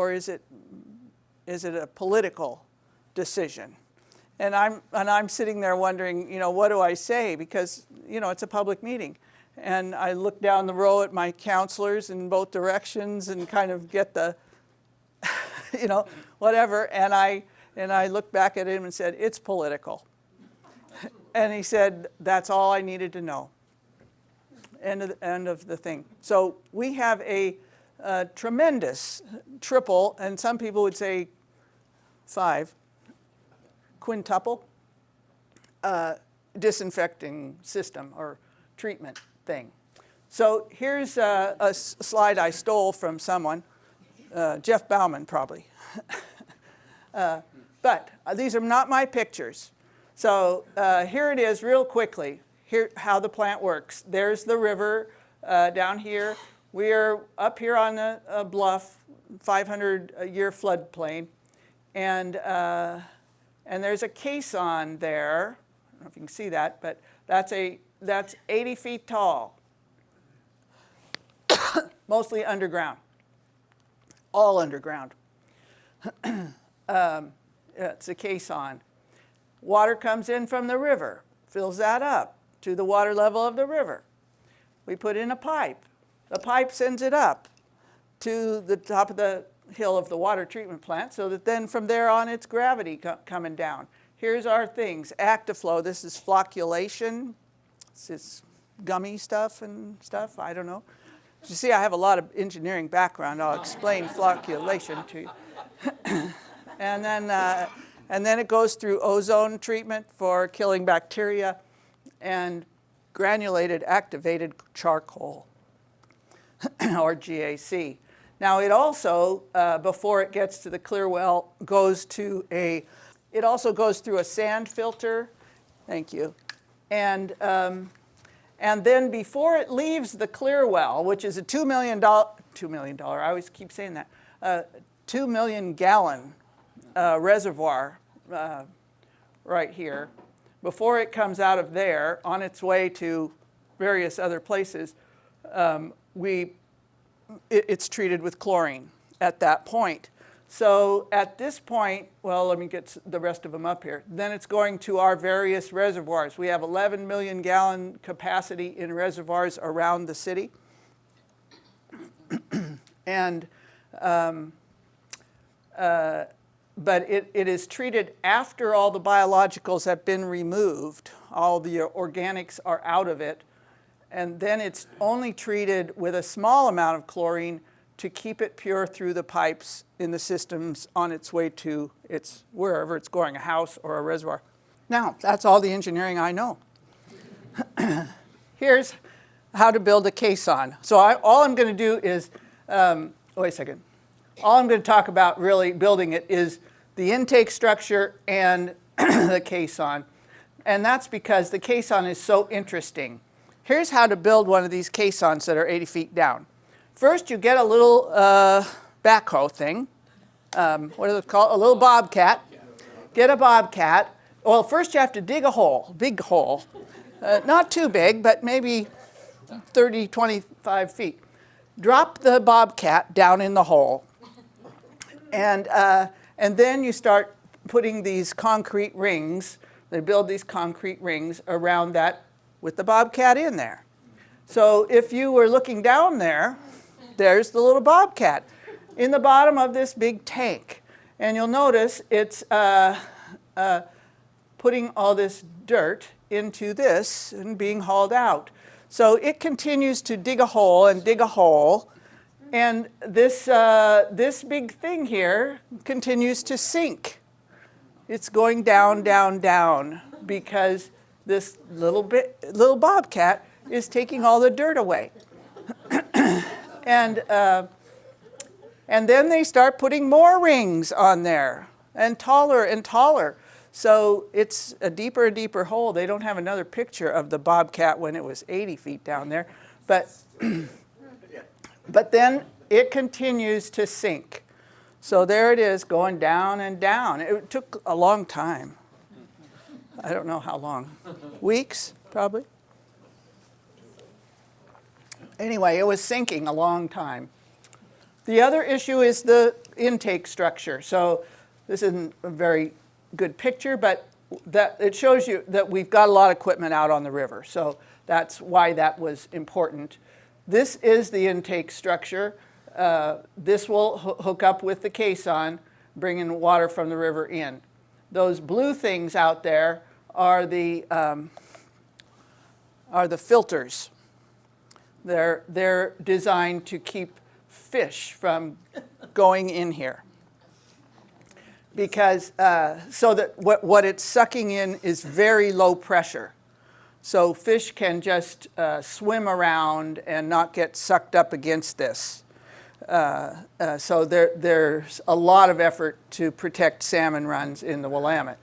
is it a political decision? And I'm sitting there wondering, you know, what do I say? Because, you know, it's a public meeting. And I look down the row at my counselors in both directions and kind of get the, you know, whatever. And I looked back at him and said, it's political. And he said, that's all I needed to know. End of the thing. So we have a tremendous triple, and some people would say 5, quintuple disinfecting system or treatment thing. So here's a slide I stole from someone, Jeff Bauman probably. But these are not my pictures. So here it is real quickly, here how the plant works. There's the river down here. We're up here on a bluff, 500-year floodplain. And there's a caisson there. I don't know if you can see that, but that's 80 feet tall, mostly underground, all underground. It's a caisson. Water comes in from the river, fills that up to the water level of the river. We put in a pipe. The pipe sends it up to the top of the hill of the water treatment plant, so that then from there on it's gravity coming down. Here's our things. Actiflow, this is flocculation. It's gummy stuff and stuff, I don't know. You see, I have a lot of engineering background. I'll explain flocculation to you. And then it goes through ozone treatment for killing bacteria and granulated activated charcoal, or GAC. Now it also, before it gets to the clear well, goes through a sand filter. Thank you. And then before it leaves the clear well, which is a $2 million, I always keep saying that, 2 million gallon reservoir right here, before it comes out of there on its way to various other places, it's treated with chlorine at that point. So at this point, well, let me get the rest of them up here. Then it's going to our various reservoirs. We have 11 million gallon capacity in reservoirs around the city. And but it is treated after all the biologicals have been removed. All the organics are out of it. And then it's only treated with a small amount of chlorine to keep it pure through the pipes in the systems on its way to wherever it's going, a house or a reservoir. Now, that's all the engineering I know. Here's how to build a caisson. So all I'm going to do is, wait a second. All I'm going to talk about really building it is the intake structure and the caisson. And that's because the caisson is so interesting. Here's how to build one of these caissons that are 80 feet down. First, you get a little backhoe thing. What is it called? A little bobcat. Get a bobcat. Well, first you have to dig a hole, big hole. Not too big, but maybe 30, 25 feet. Drop the bobcat down in the hole. And then you start putting these concrete rings. They build these concrete rings around that with the bobcat in there. So if you were looking down there, there's the little bobcat in the bottom of this big tank. And you'll notice it's putting all this dirt into this and being hauled out. So it continues to dig a hole and dig a hole. And this big thing here continues to sink. It's going down, down, down because this little bobcat is taking all the dirt away. And then they start putting more rings on there. and taller and taller. So it's a deeper and deeper hole. They don't have another picture of the Bobcat when it was 80 feet down there. But, but then it continues to sink. So there it is going down and down. It took a long time. I don't know how long. Weeks, probably. Anyway, it was sinking a long time. The other issue is the intake structure. So this isn't a very good picture, but that it shows you that we've got a lot of equipment out on the river. So that's why that was important. This is the intake structure. This will hook up with the caisson, bringing water from the river in. Those blue things out there are the filters. They're designed to keep fish from going in here. Because so that what it's sucking in is very low pressure. So fish can just swim around and not get sucked up against this. So there's a lot of effort to protect salmon runs in the Willamette.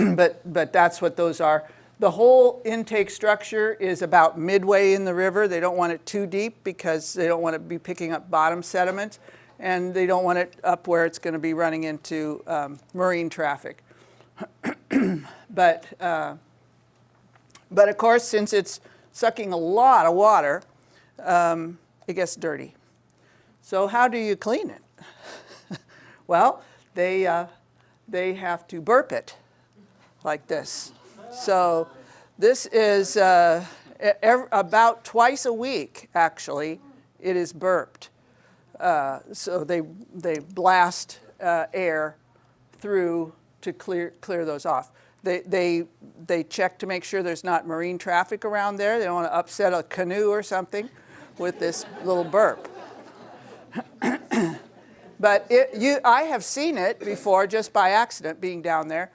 but that's what those are. The whole intake structure is about midway in the river. They don't want it too deep because they don't want to be picking up bottom sediment. And they don't want it up where it's going to be running into marine traffic. But of course, since it's sucking a lot of water, it gets dirty. So how do you clean it? Well, they have to burp it like this. So this is about twice a week, actually, it is burped. So they blast air through to clear those off. They check to make sure there's not marine traffic around there. They don't want to upset a canoe or something with this little burp. But I have seen it before just by accident being down there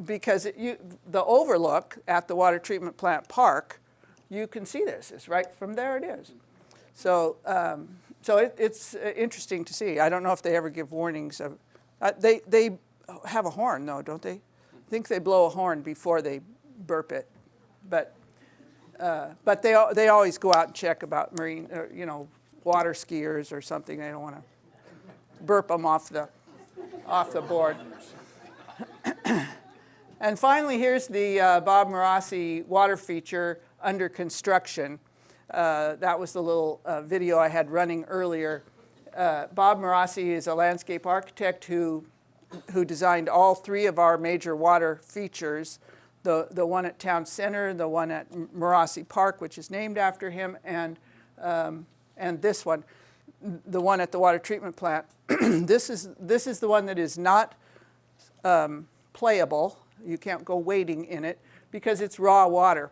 because the overlook at the water treatment plant park, you can see this. It's right from there it is. So it's interesting to see. I don't know if they ever give warnings of. They have a horn though, don't they? I think they blow a horn before they burp it, but they always go out and check about marine, water skiers or something. They don't want to burp them off the board. And finally, here's the Bob Marassi water feature under construction. That was the little video I had running earlier. Bob Marassi is a landscape architect who designed all three of our major water features, the one at Town Center, the one at Marassi Park, which is named after him, and this one, the one at the water treatment plant. This is the one that is not playable. You can't go wading in it because it's raw water.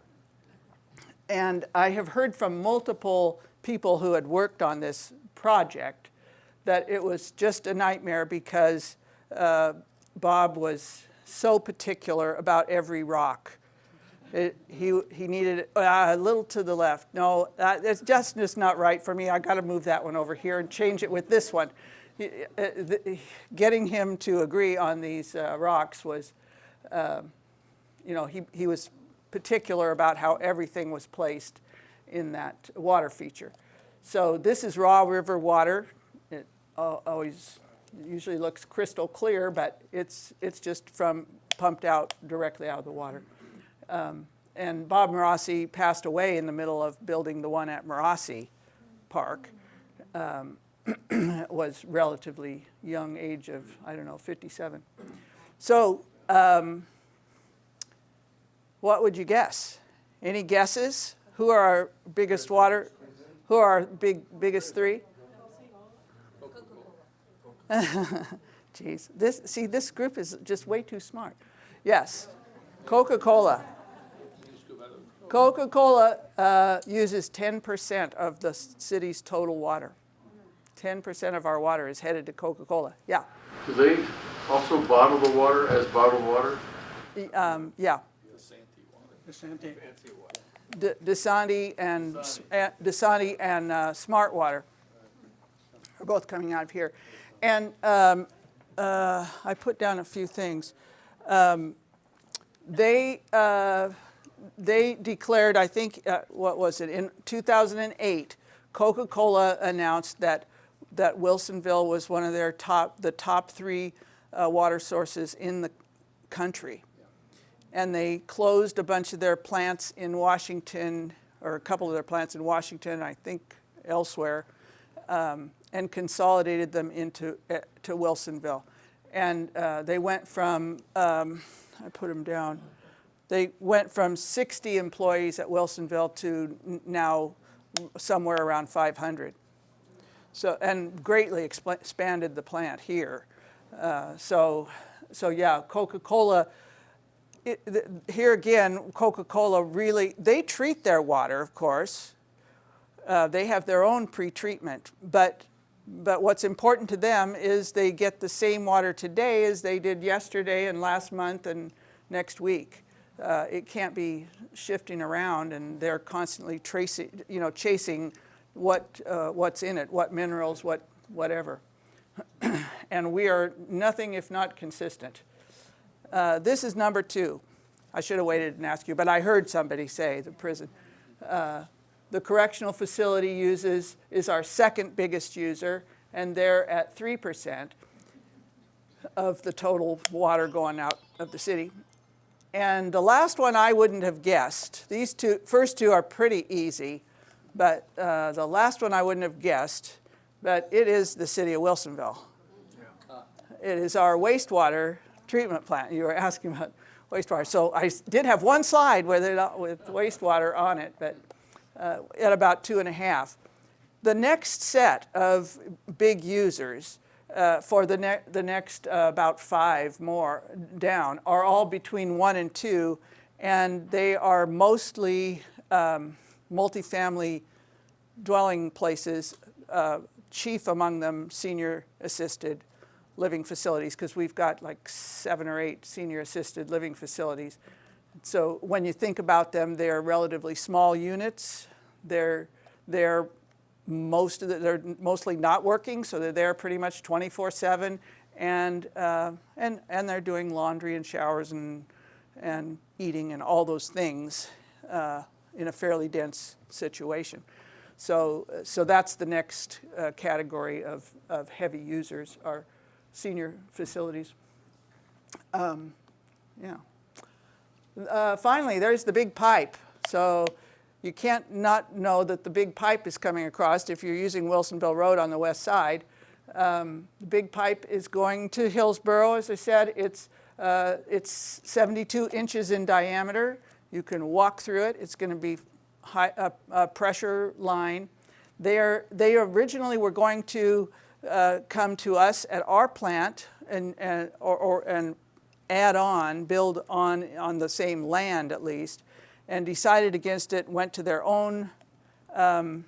And I have heard from multiple people who had worked on this project that it was just a nightmare because Bob was so particular about every rock. He needed it a little to the left. No, it's just not right for me. I got to move that one over here and change it with this one. Getting him to agree on these rocks was, he was particular about how everything was placed in that water feature. So this is raw river water. It usually looks crystal clear, but it's just pumped out directly out of the water. And Bob Marassi passed away in the middle of building the one at Marassi Park. Was relatively young age of, 57. So what would you guess? Any guesses? Who are our biggest water? Who are our biggest three? Jeez, this group is just way too smart. Yes, Coca-Cola. Coca-Cola uses 10% of the city's total water. 10% of our water is headed to Coca-Cola. Yeah. Do they also bottle the water as bottled water? Yeah. Desante and Smart Water are both coming out of here. And I put down a few things. They declared, I think, what was it, in 2008, Coca-Cola announced that Wilsonville was one of their the top 3 water sources in the country. And they closed a bunch of their plants in Washington, or a couple of their plants in Washington, I think elsewhere, and consolidated them to Wilsonville. And they went from, I put them down, they went from 60 employees at Wilsonville to now somewhere around 500. So, and greatly expanded the plant here. So yeah, Coca-Cola, here again, Coca-Cola really, they treat their water, of course. They have their own pre-treatment, but what's important to them is they get the same water today as they did yesterday and last month and next week. It can't be shifting around, and they're constantly chasing what's in it, what minerals, whatever. And we are nothing if not consistent. This is number 2. I should have waited and asked you, but I heard somebody say the prison. The correctional facility is our second biggest user, and they're at 3% of the total water going out of the city. And the last one I wouldn't have guessed. These first two are pretty easy, but the last one I wouldn't have guessed, but it is the city of Wilsonville. It is our wastewater treatment plant. You were asking about wastewater. So I did have one slide with wastewater on it, but at about 2.5. The next set of big users for the next about 5 more down are all between 1 and 2, and they are mostly multifamily dwelling places, chief among them senior assisted living facilities, because we've got like 7 or 8 senior assisted living facilities. So when you think about them, they're relatively small units. They're mostly not working, so they're there pretty much 24/7, and they're doing laundry and showers and eating and all those things in a fairly dense situation. So that's the next category of heavy users, are senior facilities. Finally, there's the big pipe. So you can't not know that the big pipe is coming across if you're using Wilsonville Road on the west side. The big pipe is going to Hillsborough. As I said, it's 72 inches in diameter. You can walk through it. It's going to be a pressure line. They originally were going to come to us at our plant and build on the same land at least, and decided against it, went to their own, or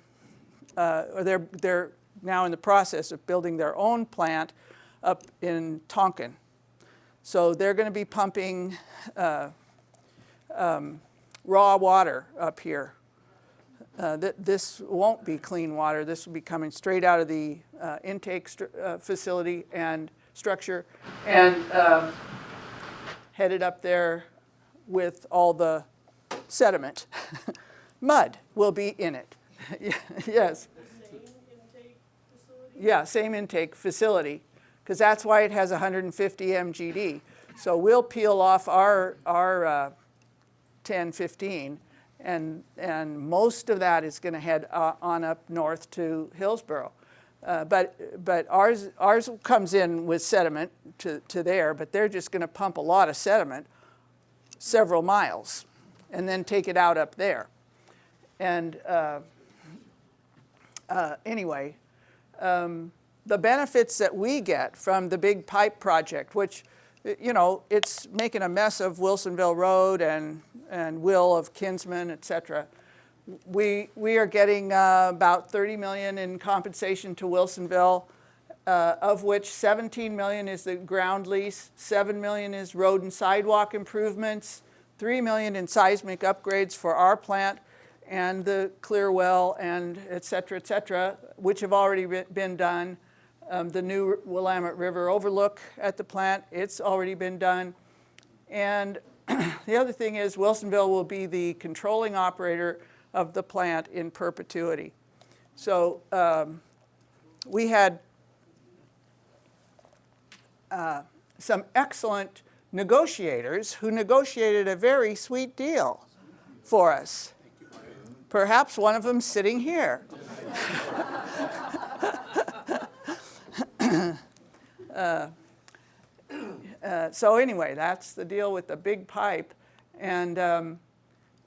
they're now in the process of building their own plant up in Tonkin. So they're going to be pumping raw water up here. This won't be clean water. This will be coming straight out of the intake facility and structure, and headed up there with all the sediment. Mud will be in it. Yes. Same intake facility? Yeah, same intake facility, because that's why it has 150 MGD. So we'll peel off our 1015, and most of that is going to head on up north to Hillsborough. But ours comes in with sediment to there, but they're just going to pump a lot of sediment several miles and then take it out up there. And anyway, the benefits that we get from the big pipe project, which, it's making a mess of Wilsonville Road and Will of Kinsman, et cetera. We are getting about $30 million in compensation to Wilsonville, of which $17 million is the ground lease, $7 million is road and sidewalk improvements, $3 million in seismic upgrades for our plant and the clear well, and et cetera, which have already been done. The new Willamette River overlook at the plant, it's already been done. And the other thing is Wilsonville will be the controlling operator of the plant in perpetuity. So we had some excellent negotiators who negotiated a very sweet deal for us. Perhaps one of them sitting here. So anyway, that's the deal with the big pipe. And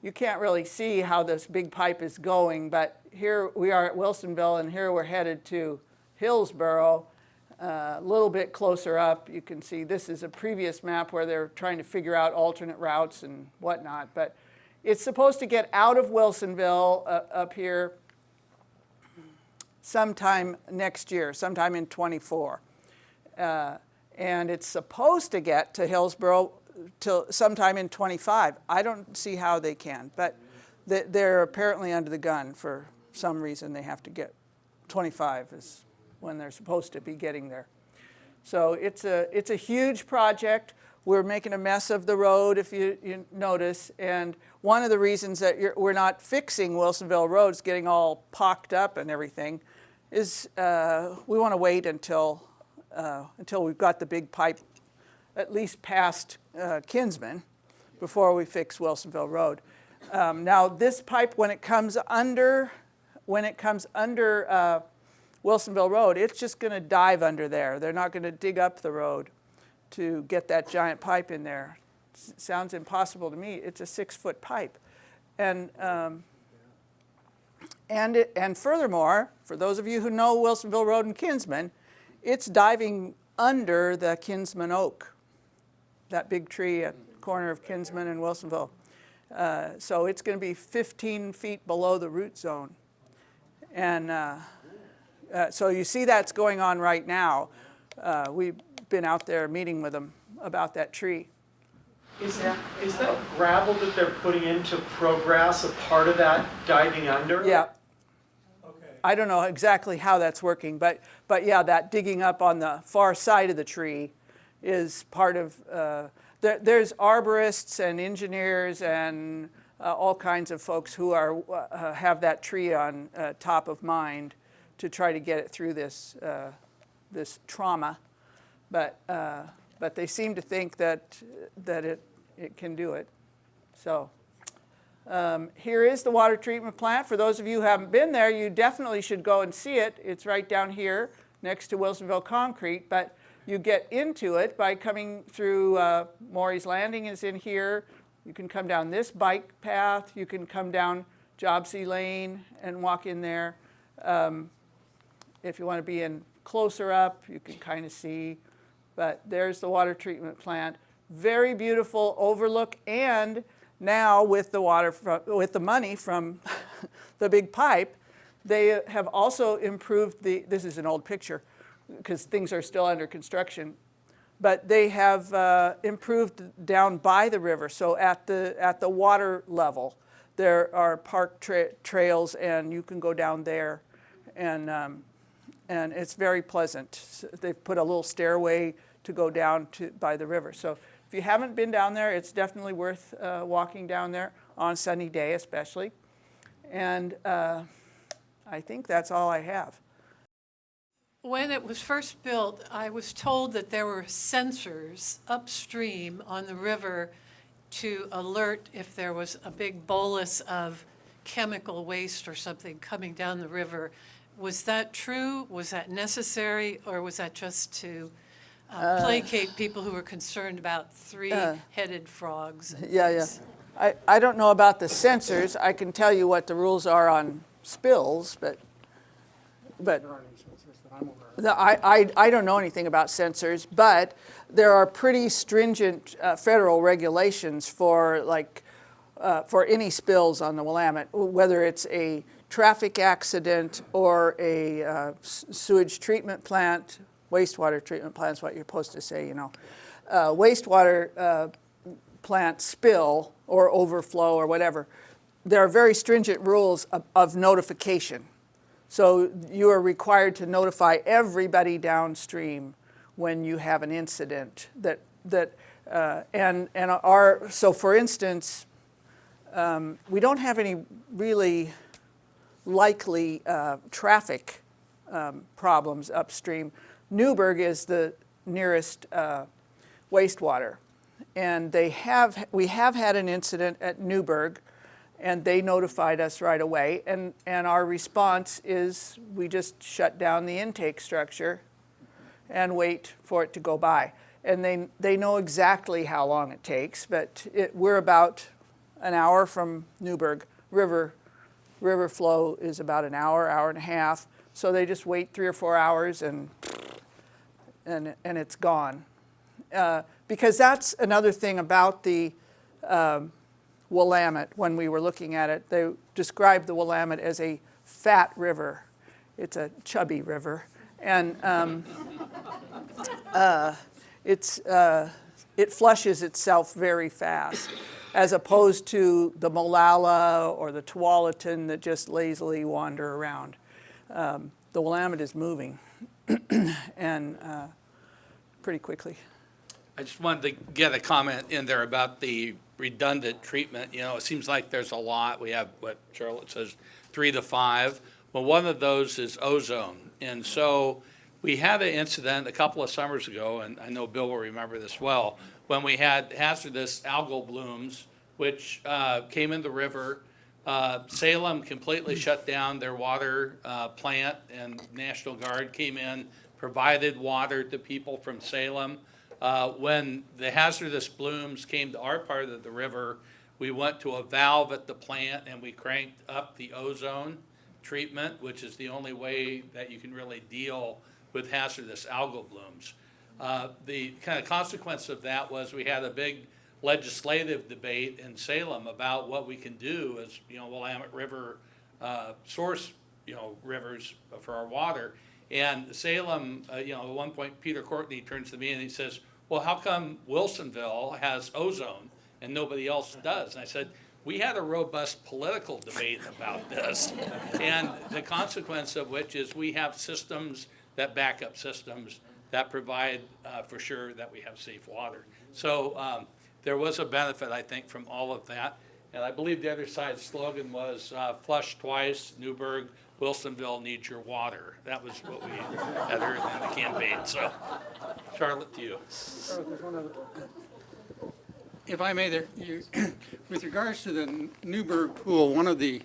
you can't really see how this big pipe is going, but here we are at Wilsonville, and here we're headed to Hillsboro. A little bit closer up, you can see this is a previous map where they're trying to figure out alternate routes and whatnot. But it's supposed to get out of Wilsonville up here sometime next year, sometime in '24. And it's supposed to get to Hillsboro till sometime in '25. I don't see how they can, but they're apparently under the gun for some reason. They have to get 25 is when they're supposed to be getting there. So it's a huge project. We're making a mess of the road, if you notice. And one of the reasons that we're not fixing Wilsonville roads, getting all pocked up and everything, is we want to wait until we've got the big pipe at least past Kinsman before we fix Wilsonville Road. Now this pipe, when it comes under Wilsonville Road, it's just going to dive under there. They're not going to dig up the road to get that giant pipe in there. Sounds impossible to me. It's a 6-foot pipe, and furthermore, for those of you who know Wilsonville Road and Kinsman, it's diving under the Kinsman oak, that big tree at the corner of Kinsman and Wilsonville. So it's going to be 15 feet below the root zone. And so you see that's going on right now. We've been out there meeting with them about that tree. Is that gravel that they're putting into Progress a part of that diving under? Yeah. Okay. I don't know exactly how that's working, but yeah, that digging up on the far side of the tree is part of, there's arborists and engineers and all kinds of folks who have that tree on top of mind to try to get it through this trauma, but they seem to think that it can do it. So here is the water treatment plant. For those of you who haven't been there, you definitely should go and see it. It's right down here next to Wilsonville Concrete, but you get into it by coming through Maury's Landing is in here. You can come down this bike path. You can come down Jobsy Lane and walk in there. If you want to be in closer up, you can kind of see. But there's the water treatment plant. Very beautiful overlook. And now with the money from the big pipe, they have also improved this is an old picture because things are still under construction. But they have improved down by the river. So at the water level, there are park trails, and you can go down there, and it's very pleasant. They've put a little stairway to go down by the river. So if you haven't been down there, it's definitely worth walking down there on a sunny day, especially. And I think that's all I have. When it was first built, I was told that there were sensors upstream on the river to alert if there was a big bolus of chemical waste or something coming down the river. Was that true? Was that necessary? Or was that just to placate people who were concerned about three-headed frogs? And things? I don't know about the sensors. I can tell you what the rules are on spills, but There aren't any sensors that I'm aware of. I don't know anything about sensors, but there are pretty stringent federal regulations for any spills on the Willamette, whether it's a traffic accident or a sewage treatment plant. Wastewater treatment plant is what you're supposed to say, wastewater plant spill or overflow or whatever. There are very stringent rules of notification. So you are required to notify everybody downstream when you have an incident so for instance, we don't have any really likely traffic problems upstream. Newburgh is the nearest wastewater, and we have had an incident at Newburgh, and they notified us right away, and our response is we just shut down the intake structure and wait for it to go by. And they know exactly how long it takes, but we're about an hour from Newburgh. River flow is about an hour and a half, so they just wait 3 or 4 hours and it's gone. Because that's another thing about the Willamette. When we were looking at it, they described the Willamette as a fat river. It's a chubby river, and it flushes itself very fast, as opposed to the Molalla or the Tualatin that just lazily wander around. The Willamette is moving, and pretty quickly. I just wanted to get a comment in there about the redundant treatment. You know, it seems like there's a lot. We have, what Charlotte says, 3 to 5. Well, one of those is ozone. And so we had an incident a couple of summers ago, and I know Bill will remember this well, when we had hazardous algal blooms, which came in the river. Salem completely shut down their water plant, and National Guard came in, provided water to people from Salem. When the hazardous blooms came to our part of the river, we went to a valve at the plant and we cranked up the ozone treatment, which is the only way that you can really deal with hazardous algal blooms. The kind of consequence of that was we had a big legislative debate in Salem about what we can do as, Willamette River source, rivers for our water. And Salem, at one point, Peter Courtney turns to me and he says, well, how come Wilsonville has ozone and nobody else does? And I said, we had a robust political debate about this. And the consequence of which is we have systems that back up systems that provide for sure that we have safe water. So there was a benefit, I think, from all of that. And I believe the other side's slogan was flush twice, Newburgh, Wilsonville needs your water. That was what we had heard in the campaign. So, Charlotte, to you. If I may, with regards to the Newburgh pool, one of the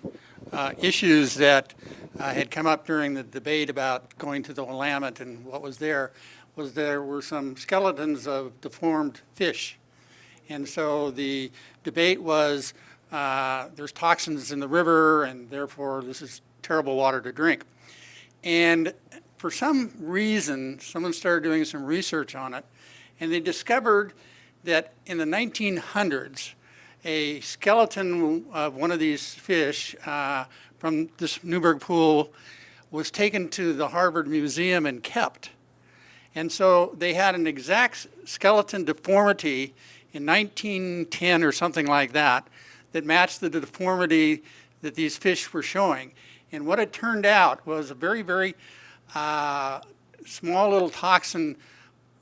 issues that had come up during the debate about going to the Willamette and what was there were some skeletons of deformed fish. And so the debate was there's toxins in the river and therefore this is terrible water to drink. And for some reason, someone started doing some research on it, and they discovered that in the 1900s, a skeleton of one of these fish from this Newburgh pool was taken to the Harvard Museum and kept. And so they had an exact skeleton deformity in 1910 or something like that matched the deformity that these fish were showing. And what it turned out was a very, very small little toxin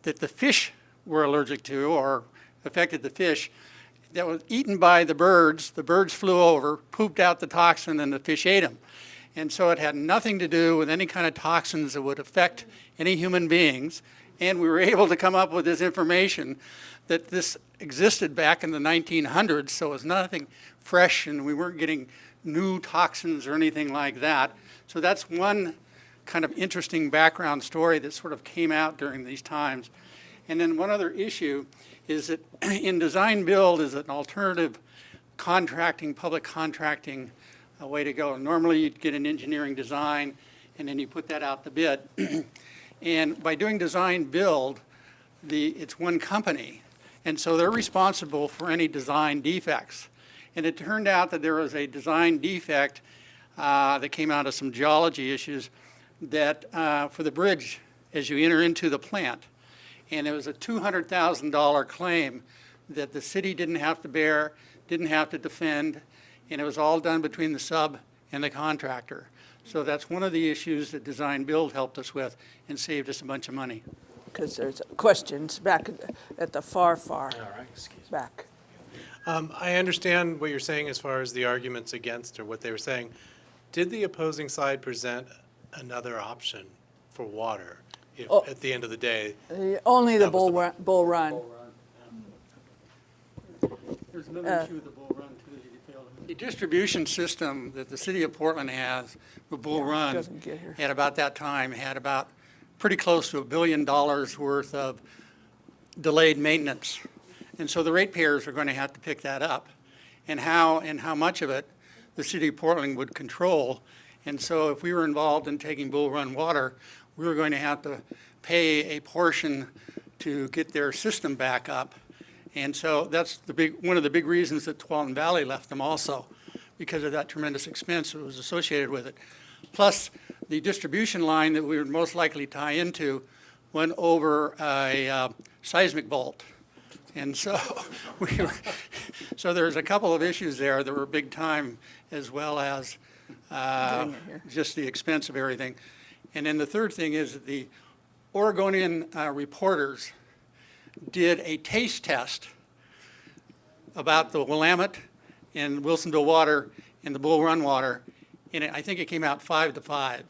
that the fish were allergic to or affected the fish that was eaten by the birds. The birds flew over, pooped out the toxin, and the fish ate them. And so it had nothing to do with any kind of toxins that would affect any human beings. And we were able to come up with this information that this existed back in the 1900s, so it was nothing fresh, and we weren't getting new toxins or anything like that. So that's one kind of interesting background story that sort of came out during these times. And then one other issue is that in design build is an alternative contracting, public contracting way to go. Normally you'd get an engineering design and then you put that out to bid. And by doing design build, it's one company. And so they're responsible for any design defects. And it turned out that there was a design defect that came out of some geology issues that for the bridge as you enter into the plant. And it was a $200,000 claim that the city didn't have to bear, didn't have to defend, and it was all done between the sub and the contractor. So that's one of the issues that Design Build helped us with and saved us a bunch of money. Because there's questions back at the far back. I understand what you're saying as far as the arguments against or what they were saying. Did the opposing side present another option for water if, at the end of the day? Only the That was Bull Run. There's another issue with the Bull Run, too, that you failed to mention. The distribution system that the city of Portland has with Bull Run doesn't get here. at about that time had about pretty close to $1 billion worth of delayed maintenance. And so the ratepayers are going to have to pick that up, and how much of it the city of Portland would control. And so if we were involved in taking Bull Run water, we were going to have to pay a portion to get their system back up. And so that's one of the big reasons that Tualatin Valley left them also, because of that tremendous expense that was associated with it. Plus, the distribution line that we would most likely tie into went over a seismic vault. And so so there's a couple of issues there that were big time, as well as just the expense of everything. And then the third thing is that the Oregonian reporters did a taste test about the Willamette and Wilsonville water and the Bull Run water, and I think it came out 5-5.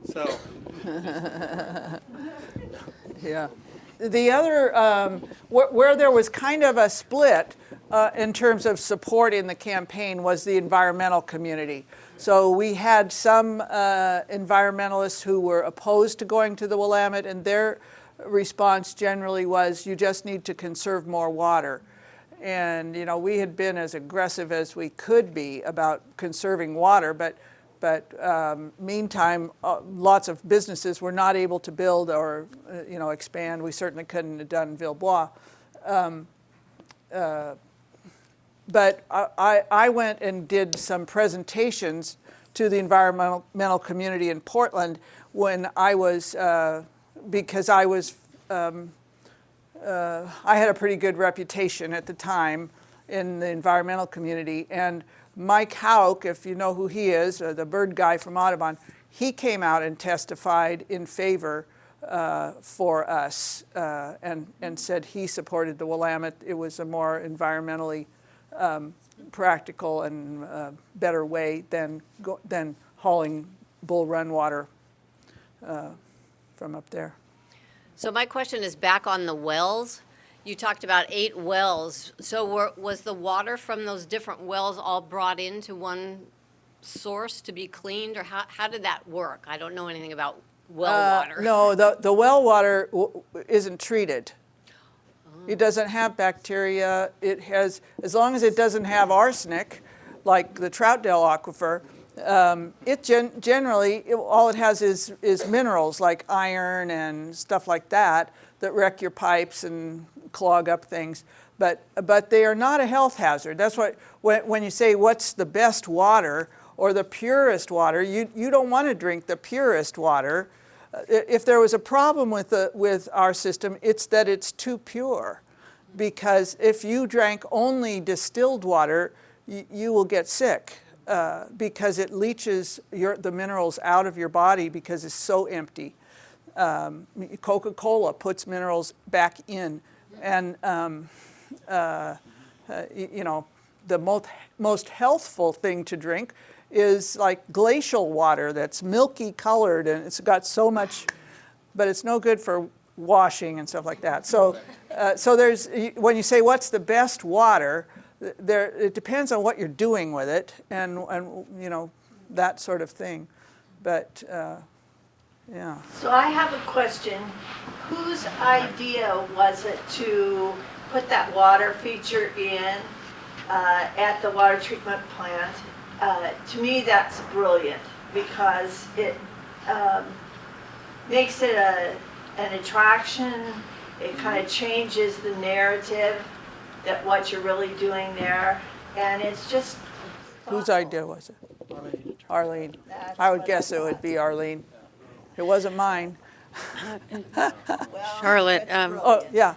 So. Yeah. The other, where there was kind of a split in terms of support in the campaign was the environmental community. So we had some environmentalists who were opposed to going to the Willamette, and their response generally was, you just need to conserve more water. And, you know, we had been as aggressive as we could be about conserving water, but meantime, lots of businesses were not able to build or, expand. We certainly couldn't have done Villebois. But I went and did some presentations to the environmental community in Portland when I was, because I was, I had a pretty good reputation at the time in the environmental community. And Mike Hauk, if you know who he is, the bird guy from Audubon, he came out and testified in favor for us and said he supported the Willamette. It was a more environmentally practical and better way than hauling Bull Run water from up there. So my question is back on the wells. You talked about 8 wells. So was the water from those different wells all brought into one source to be cleaned, or how did that work? I don't know anything about well water. No, the well water isn't treated. It doesn't have bacteria. It has, as long as it doesn't have arsenic, like the Troutdale aquifer, it generally, all it has is minerals like iron and stuff like that wreck your pipes and clog up things. But they are not a health hazard. That's what, when you say what's the best water or the purest water, you don't want to drink the purest water. If there was a problem with our system, it's that it's too pure. Because if you drank only distilled water, you will get sick because it leaches the minerals out of your body because it's so empty. Coca-Cola puts minerals back in. And, the most healthful thing to drink is like glacial water that's milky colored and it's got so much, but it's no good for washing and stuff like that. So, there's, when you say what's the best water, it depends on what you're doing with it and that sort of thing. But, yeah. So I have a question. Whose idea was it to put that water feature in at the water treatment plant? To me, that's brilliant because it makes it an attraction. It kind of changes the narrative that what you're really doing there, and it's just Whose idea was it? Arlene. I would guess it would be Arlene. It wasn't mine. Charlotte, Oh, yeah,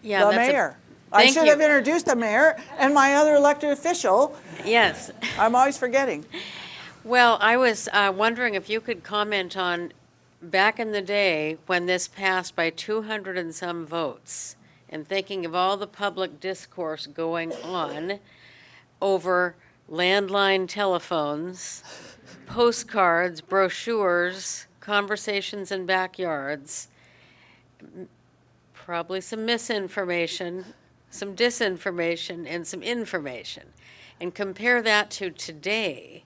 yeah, the that's mayor. I Thank should you. have introduced the mayor and my other elected official. Yes. I'm always forgetting. Well, I was wondering if you could comment on back in the day when this passed by 200 and some votes, and thinking of all the public discourse going on over landline telephones, postcards, brochures, conversations in backyards, probably some misinformation, some disinformation, and some information. And compare that to today,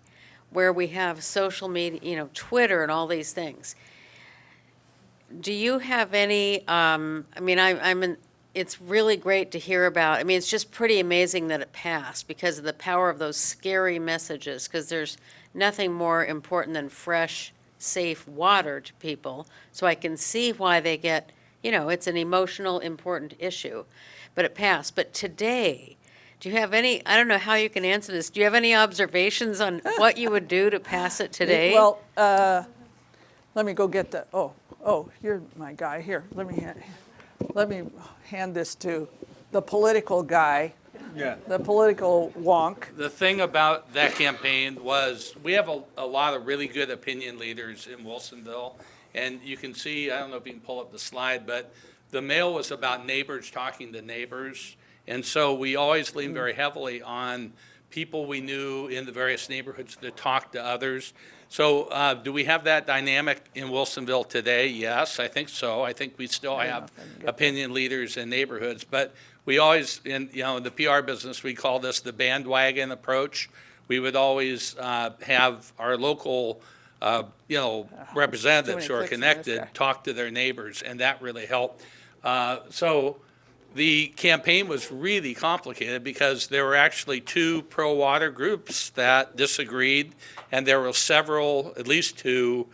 where we have social media, Twitter and all these things. Do you have any, it's really great to hear about, it's just pretty amazing that it passed because of the power of those scary messages, because there's nothing more important than fresh, safe water to people. So I can see why they get, it's an emotional, important issue, but it passed. But today, do you have any, I don't know how you can answer this, do you have any observations on what you would do to pass it today? Well, let me go get the, you're my guy. Here, let me hand this to the political guy, the political wonk. The thing about that campaign was, we have a lot of really good opinion leaders in Wilsonville. And you can see, I don't know if you can pull up the slide, but the mail was about neighbors talking to neighbors. And so we always leaned very heavily on people we knew in the various neighborhoods to talk to others. So do we have that dynamic in Wilsonville today? Yes, I think so. I think we still have opinion leaders in neighborhoods. But we always, in the PR business, we call this the bandwagon approach. We would always have our local representatives who are connected talk to their neighbors, and that really helped. So the campaign was really complicated because there were actually two pro-water groups that disagreed, and there were at least two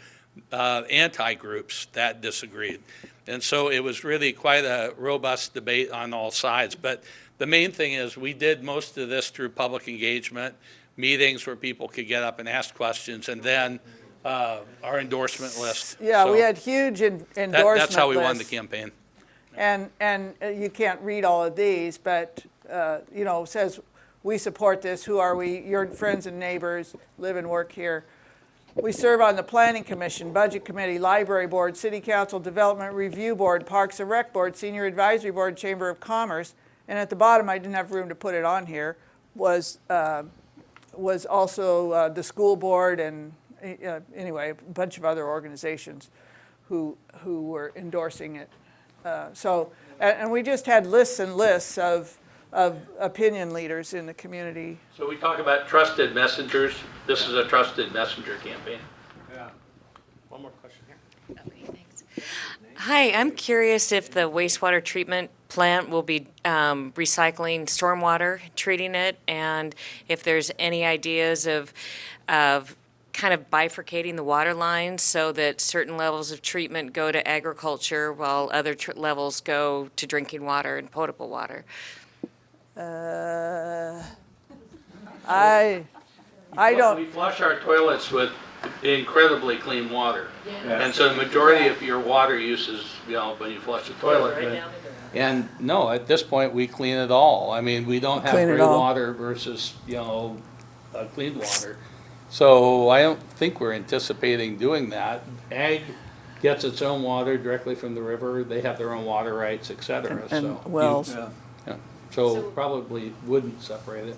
anti-groups that disagreed. And so it was really quite a robust debate on all sides. But the main thing is we did most of this through public engagement, meetings where people could get up and ask questions, and then our endorsement list. Yeah, So we had huge endorsement that's how we won the lists. campaign. And you can't read all of these, but, it says, we support this, who are we? Your friends and neighbors, live and work here. We serve on the Planning Commission, Budget Committee, Library Board, City Council, Development Review Board, Parks and Rec Board, Senior Advisory Board, Chamber of Commerce. And at the bottom, I didn't have room to put it on here, was also the school board and, anyway, a bunch of other organizations who were endorsing it. And we just had lists and lists of opinion leaders in the community. So we talk about trusted messengers. This is a trusted messenger campaign. Yeah. One more question here. Okay, thanks. Hi, I'm curious if the wastewater treatment plant will be recycling stormwater, treating it, and if there's any ideas of kind of bifurcating the water lines so that certain levels of treatment go to agriculture while other levels go to drinking water and potable water. I don't. We flush our toilets with incredibly clean water. And so the majority of your water use is, when you flush the toilet. And no, at this point, we clean it all. I mean, we don't have gray water versus, clean water. So I don't think we're anticipating doing that. Ag gets its own water directly from the river. They have their own water rights, et cetera. And wells. So probably wouldn't separate it.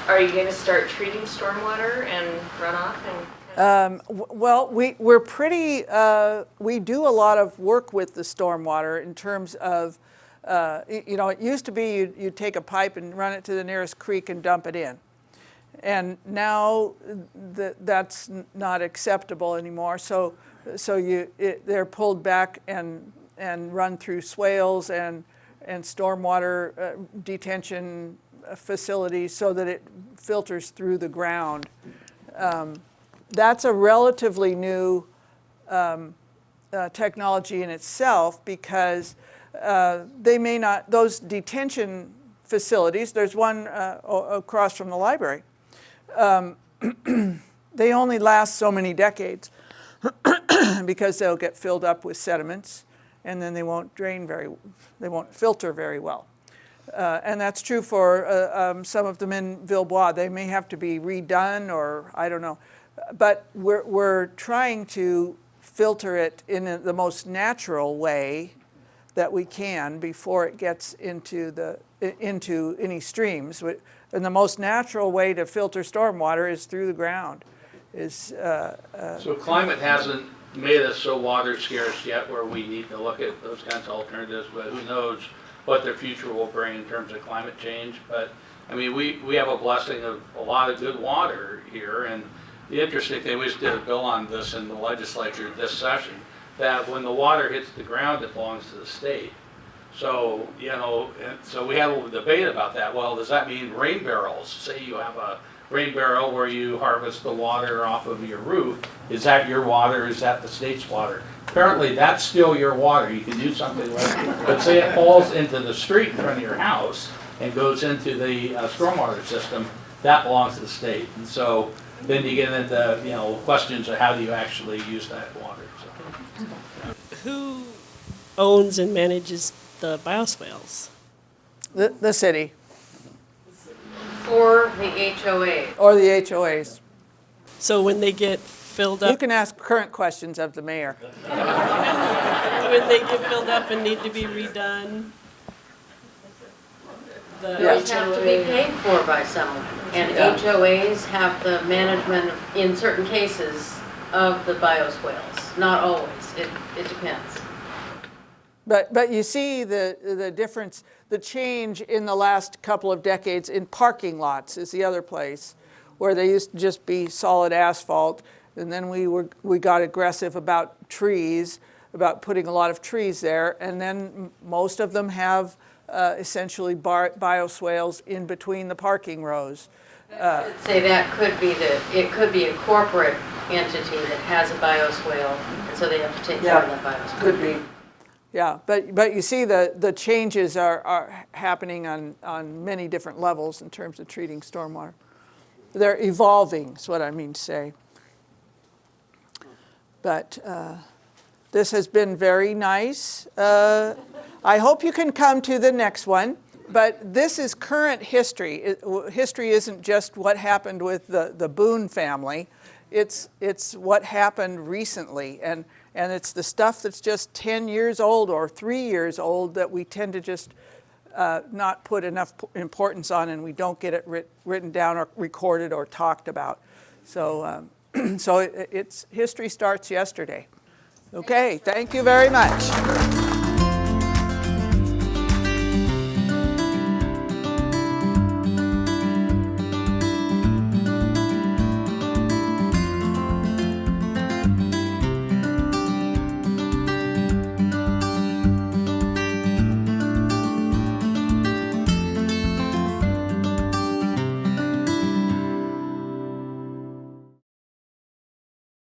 Are you going to start treating stormwater and runoff? Well, we're pretty, we do a lot of work with the stormwater in terms of, it used to be you'd take a pipe and run it to the nearest creek and dump it in. And now that's not acceptable anymore. So they're pulled back and run through swales and stormwater detention facilities so that it filters through the ground. That's a relatively new technology in itself because they may not, those detention facilities, there's one across from the library, they only last so many decades because they'll get filled up with sediments and then they won't filter very well. And that's true for some of them in Villebois. They may have to be redone, or I don't know. But we're trying to filter it in the most natural way that we can before it gets into any streams. And the most natural way to filter stormwater is through the ground. So climate hasn't made us so water scarce yet where we need to look at those kinds of alternatives, but who knows what the future will bring in terms of climate change. But I mean, we have a blessing of a lot of good water here, and the interesting thing, we just did a bill on this in the legislature this session, that when the water hits the ground, it belongs to the state. So, you know, and so we had a little debate about that. Well, does that mean rain barrels? Say you have a rain barrel where you harvest the water off of your roof. Is that your water? Is that the state's water? Apparently, that's still your water. You can do something with it. But say it falls into the street in front of your house and goes into the stormwater system, that belongs to the state. And so then you get into, you know, questions of how do you actually use that water. So. Who owns and manages the bioswales? The city. Or the HOA. Or the HOAs. So when they get filled You up, can ask current questions of the mayor. when they get filled up and need to be redone, the Those have to be HOA paid for by someone. And HOAs have the management, in certain cases, of the bioswales. Not always, it depends. But you see the difference, the change in the last couple of decades in parking lots is the other place where they used to just be solid asphalt, and then we got aggressive about trees, about putting a lot of trees there, and then most of them have essentially bioswales in between the parking rows. I'd say that it could be a corporate entity that has a bioswale, and so they have to take care of that bioswale. Could be. Yeah, but you see the changes are happening on many different levels in terms of treating stormwater. They're evolving, is what I mean to say. But this has been very nice. I hope you can come to the next one. But this is current history. History isn't just what happened with the Boone family. It's what happened recently. And it's the stuff that's just 10 years old or 3 years old that we tend to just not put enough importance on, and we don't get it written down or recorded or talked about. So, history starts yesterday. Okay, thank you very much.